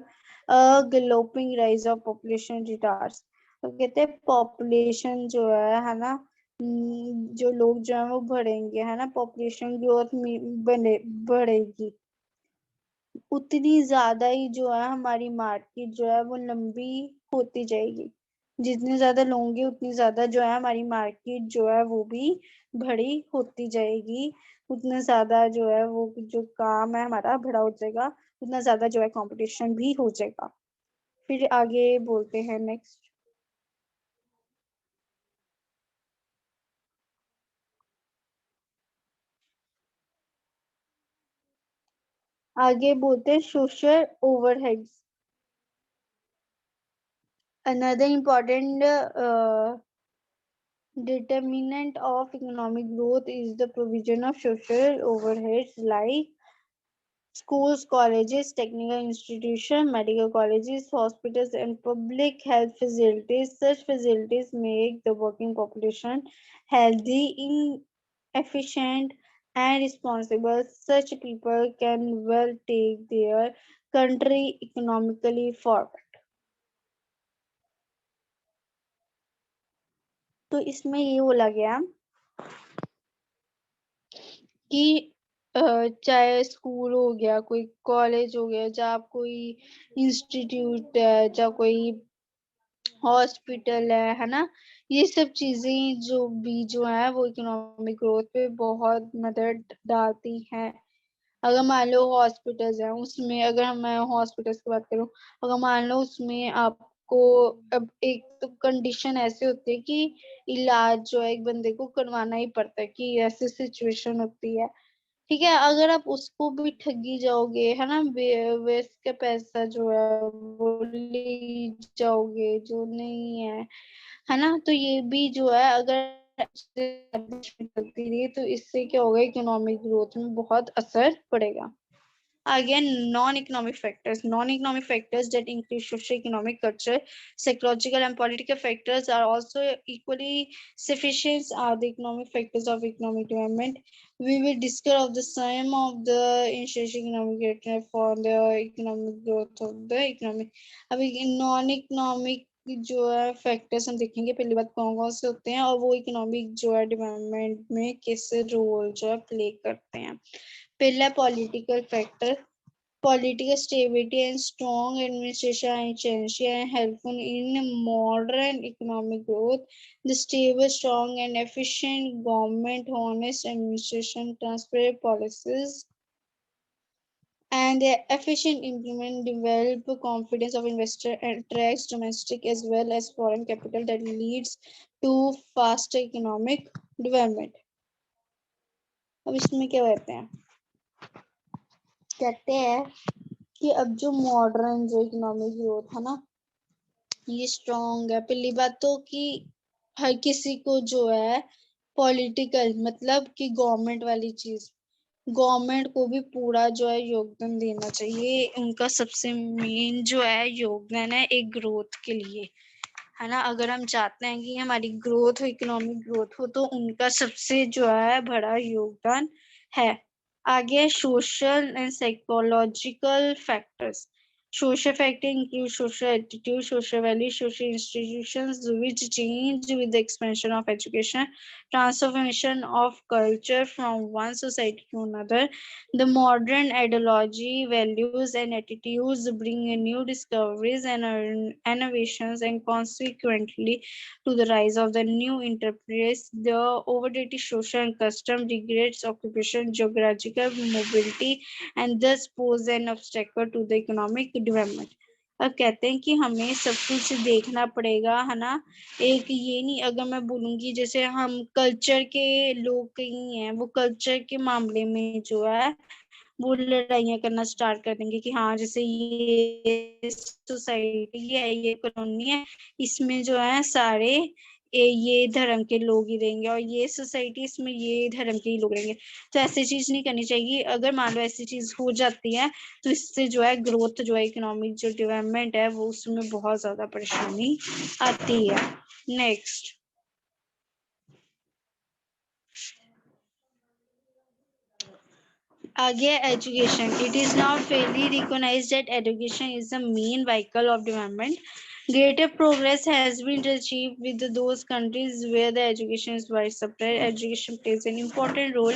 A galloping rise of population retards. तो कहते हैं population जो है ना, जो लोग जो है वो बढ़ेंगे, है ना, पॉपुलेशन ग्रोथ बने बढ़ेगी, उतनी ज्यादा ही जो है हमारी मार्केट जो है वो लंबी होती जाएगी। जितने ज्यादा लोग होंगे उतनी ज्यादा जो है हमारी मार्केट जो है वो भी बड़ी होती जाएगी, उतना ज्यादा जो है वो जो काम है हमारा बड़ा हो जाएगा, उतना ज्यादा जो है कंपटीशन भी हो जाएगा। फिर आगे बोलते हैं नेक्स्ट। आगे बोलते हैं social overheads. Another important determinant of economic growth is the provision of social overheads like schools, colleges, technical institutions, medical colleges, hospitals, and public health facilities. Such facilities make the working population healthy, efficient, and responsible. Such people can well take their country economically forward. तो इसमें ये बोला गया कि चाहे school हो गया, कोई कॉलेज हो गया, जहाँ कोई इंस्टीट्यूट है, जहाँ कोई हॉस्पिटल है ना, ये सब चीजें जो भी जो है वो इकोनॉमिक ग्रोथ पे बहुत मदद डालती हैं। अगर मान लो हॉस्पिटल्स हैं, उसमें अगर मैं हॉस्पिटल्स की बात करूं, अगर मान लो उसमें आपको अब एक तो कंडीशन ऐसी होती है कि इलाज जो है एक बंदे को करवाना ही पड़ता है, कि ऐसी सिचुएशन होती है। ठीक है, अगर आप उसको भी ठगी जाओगे है ना, वेस्ट का पैसा जो है वो ले जाओगे जो नहीं है ना, तो ये भी जो है अगर चलती रही तो इससे क्या होगा, इकोनॉमिक ग्रोथ में बहुत असर पड़ेगा। Again, non-economic factors that increase socio-economic, culture, psychological, and political factors are also equally sufficient are the economic factors of economic development. We will discuss of the sum of the socio-economic factor for the economic growth of the economic. अभी non-economic जो है factors हम देखेंगे, पहली बात कौन कौन से होते हैं और वो इकोनॉमिक जो है डेवलपमेंट में कैसे रोल जो है प्ले करते हैं। पहला political factor. Political stability and strong administration are essential and helpful in modern economic growth. The stable, strong, and efficient government, honest administration, transparent policies, and their efficient implement develop confidence of investor and attracts domestic as well as foreign capital that leads to faster economic development. अब इसमें क्या कहते हैं कि अब जो modern जो economic growth है ना, ये स्ट्रॉन्ग है। पहली बात तो कि हर किसी को जो है पॉलिटिकल मतलब कि गवर्नमेंट वाली चीज, गवर्नमेंट को भी पूरा जो है योगदान देना चाहिए। उनका सबसे मेन जो है योगदान है एक ग्रोथ के लिए, है ना। अगर हम चाहते हैं कि हमारी ग्रोथ हो, इकोनॉमिक ग्रोथ हो, तो उनका सबसे जो है बड़ा योगदान है। आगे social and psychological factors. Social factors include social attitude, social values, social institutions which change with the expansion of education, transformation of culture from one society to another. The modern ideology, values, and attitudes bring new discoveries and innovations, and consequently to the rise of the new enterprise. The overdated social and custom regrets occupation, geographical mobility, and thus pose an obstacle to the economic development. अब कहते हैं कि हमें सब कुछ देखना पड़ेगा, है ना। एक ये नहीं, अगर मैं बोलूंगी जैसे हम कल्चर के लोग कहीं हैं, वो कल्चर के मामले में जो है वो लड़ाइयाँ करना स्टार्ट कर देंगे कि हाँ जैसे ये सोसाइटी है, ये कॉलोनी है, इसमें जो है सारे ये धर्म के लोग ही रहेंगे, और ये सोसाइटी इसमें ये धर्म के ही लोग रहेंगे। तो ऐसी चीज नहीं करनी चाहिए। अगर मान लो ऐसी चीज हो जाती है तो इससे जो है ग्रोथ जो है इकोनॉमिक जो डेवलपमेंट है वो उसमें बहुत ज्यादा परेशानी आती है। नेक्स्ट आगे education. It is now fairly recognized that education is the main vehicle of development. Greater progress has been achieved with those countries where the education is widespread. Education plays an important role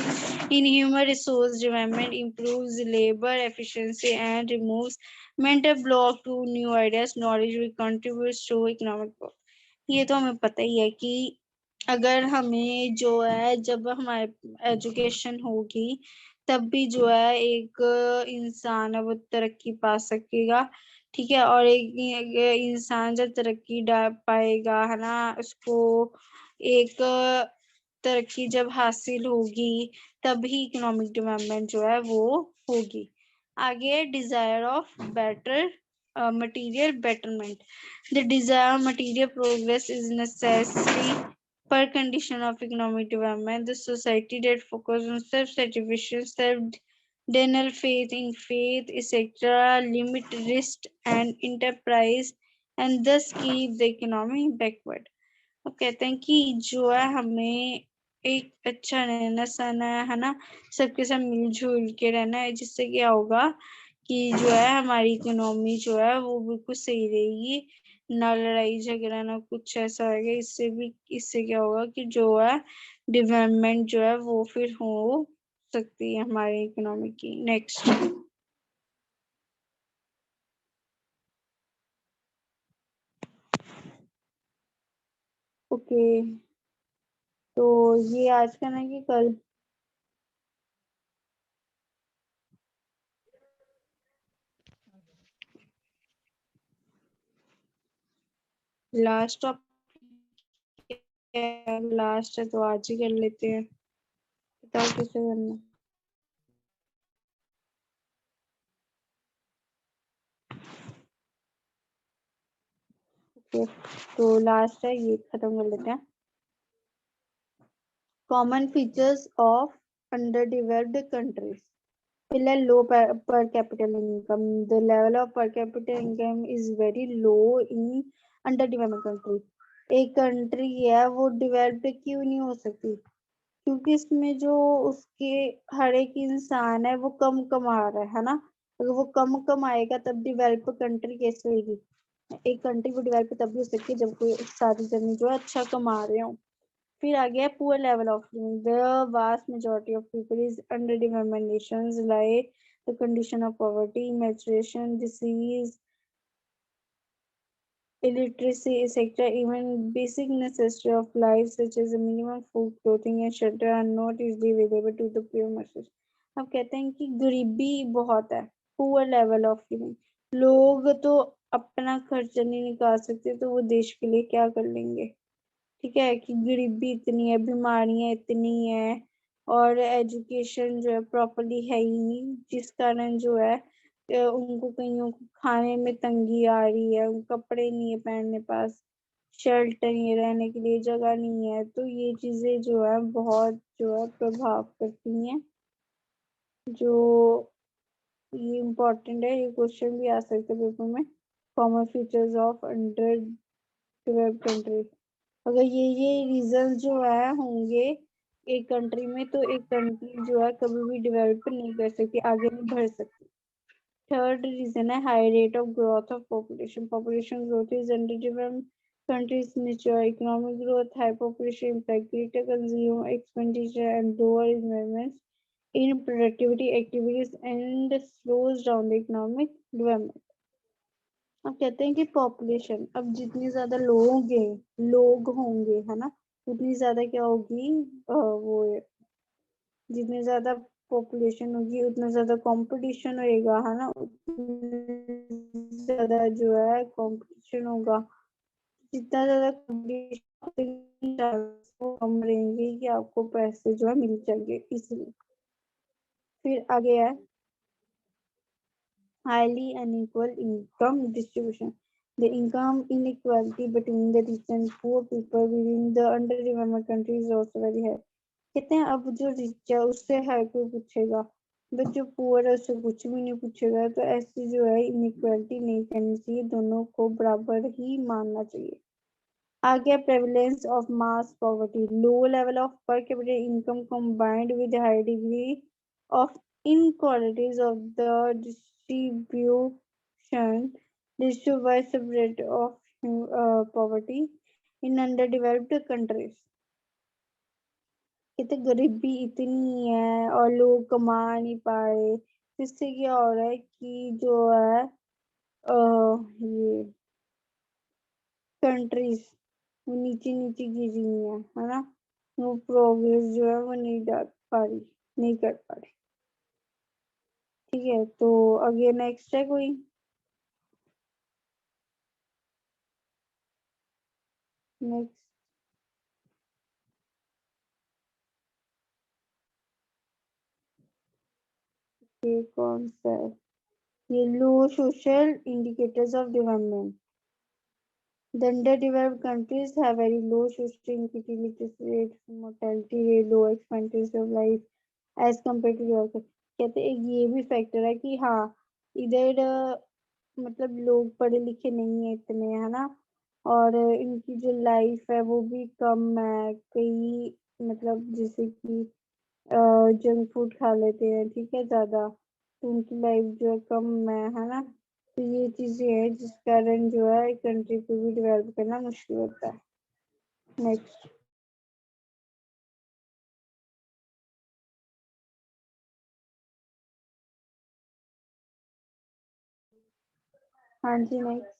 in human resource development, improves labor efficiency, and removes mental block to new ideas. Knowledge will contribute to economic growth. ये तो हमें पता ही है कि अगर हमें जो है जब हमारे एजुकेशन होगी तब भी जो है एक इंसान है वो तरक्की पा सकेगा। ठीक है, और एक इंसान जब तरक्की पाएगा है ना, उसको एक तरक्की जब हासिल होगी तभी इकोनॉमिक डेवलपमेंट जो है वो होगी। आगे desire of better material betterment. The desired material progress is necessary per condition of economic development. The society that focuses on self-satisfaction, self-denial, faith in faith, etc., limit risk and enterprise, and thus keep the economy backward. अब कहते हैं कि जो है हमें एक अच्छा रहना सहना है ना, सबके साथ मिलजुल के रहना है, जिससे क्या होगा कि जो है हमारी इकोनॉमी जो है वो बिल्कुल सही रहेगी, ना लड़ाई झगड़ा ना कुछ ऐसा होगा। इससे क्या होगा कि जो है डेवलपमेंट जो है वो फिर हो सकती है हमारी इकोनॉमी की। नेक्स्ट। ओके, तो ये आज का ना कि कल लास्ट लास्ट है तो आज ही कर लेते हैं। बताओ कैसे करना। ओके, तो लास्ट है ये खत्म कर लेते हैं। Common features of under developed countries. पहला लो per capita income. The level of per capita income is very low in underdeveloped country. एक कंट्री है वो डेवलप्ड क्यों नहीं हो सकती? क्योंकि इसमें जो उसके हर एक इंसान है वो कम कमा रहा है ना। अगर वो कम कमाएगा तब डेवलप कंट्री कैसे होगी? एक कंट्री को डेवलप तब भी हो सकती है जब कोई सारी जन जो है अच्छा कमा रहे हो। फिर आ गया poor level of living. The vast majority of people is under developed Nations lie the condition of poverty, malnutrition, disease, illiteracy, etc. Even basic necessities of life such as a minimum food, clothing and shelter are not easily available to the poor masses. अब कहते हैं कि गरीबी बहुत है, poor level of living. लोग तो अपना खर्चा नहीं निकाल सकते तो वो देश के लिए क्या कर लेंगे? ठीक है, कि गरीबी इतनी है, बीमारियां इतनी है, और एजुकेशन जो है प्रॉपरली है ही नहीं, जिस कारण जो है उनको कईयों को खाने में तंगी आ रही है, उनको कपड़े नहीं है पहनने पास, शेल्टर नहीं है, रहने के लिए जगह नहीं है। तो ये चीजें जो है बहुत जो है प्रभाव करती हैं। जो ये इम्पोर्टेंट है, ये क्वेश्चन भी आ सकता है पेपर में। Common features of under developed country. अगर ये रीजन जो है होंगे एक कंट्री में तो एक कंट्री जो है कभी भी डेवलप नहीं कर सकती, आगे नहीं बढ़ सकती। थर्ड रीजन है high rate of growth of population. Population growth is under developed countries nature economic growth. High population impact greater consumer expenditure and lower investments in productivity activities and slows down the economic development. अब कहते हैं कि population, अब जितनी ज्यादा लोग होंगे है ना, उतनी ज्यादा क्या होगी, वो जितनी ज्यादा पॉपुलेशन होगी उतना ज्यादा कंपटीशन होएगा है ना, उतनी ज्यादा जो है कंपटीशन होगा। जितना ज्यादा कंपटीशन कम रहेंगे कि आपको पैसे जो है मिल जाएंगे इसलिए। फिर आगे है highly unequal income distribution. The income inequality between the rich and poor people within the underdeveloped countries is also very high. कहते हैं अब जो रिच है उससे हर कोई पूछेगा, बट जो पुअर है उससे कुछ भी नहीं पूछेगा। तो ऐसी जो है इनइक्वालिटी नहीं करनी चाहिए, दोनों को बराबर ही मानना चाहिए। आ गया prevalence of mass poverty. Low level of per capita income combined with high degree of inequalities of the distribution leads to widespread of poverty in underdeveloped countries. कहते गरीबी इतनी है और लोग कमा नहीं पा रहे, इससे क्या हो रहा है कि जो है ये कंट्रीज वो नीचे नीचे गिर रही है ना, वो प्रोग्रेस जो है वो नहीं जा पा रही, नहीं कर पा रही। ठीक है, तो आगे नेक्स्ट है कोई? नेक्स्ट ये कौन सा है? ये लो social indicators of development. The underdeveloped countries have very low social equity, literacy rate, mortality rate, low expectancy of life as compared to developed। कहते हैं ये भी फैक्टर है कि हाँ इधर मतलब लोग पढ़े लिखे नहीं है इतने, है ना, और इनकी जो लाइफ है वो भी कम है, कई मतलब जैसे कि जंक फूड खा लेते हैं, ठीक है, ज्यादा, तो उनकी लाइफ जो है कम है ना, तो ये चीजें हैं जिस कारण जो है कंट्री को भी डेवलप करना मुश्किल होता है। नेक्स्ट। हाँ जी नेक्स्ट।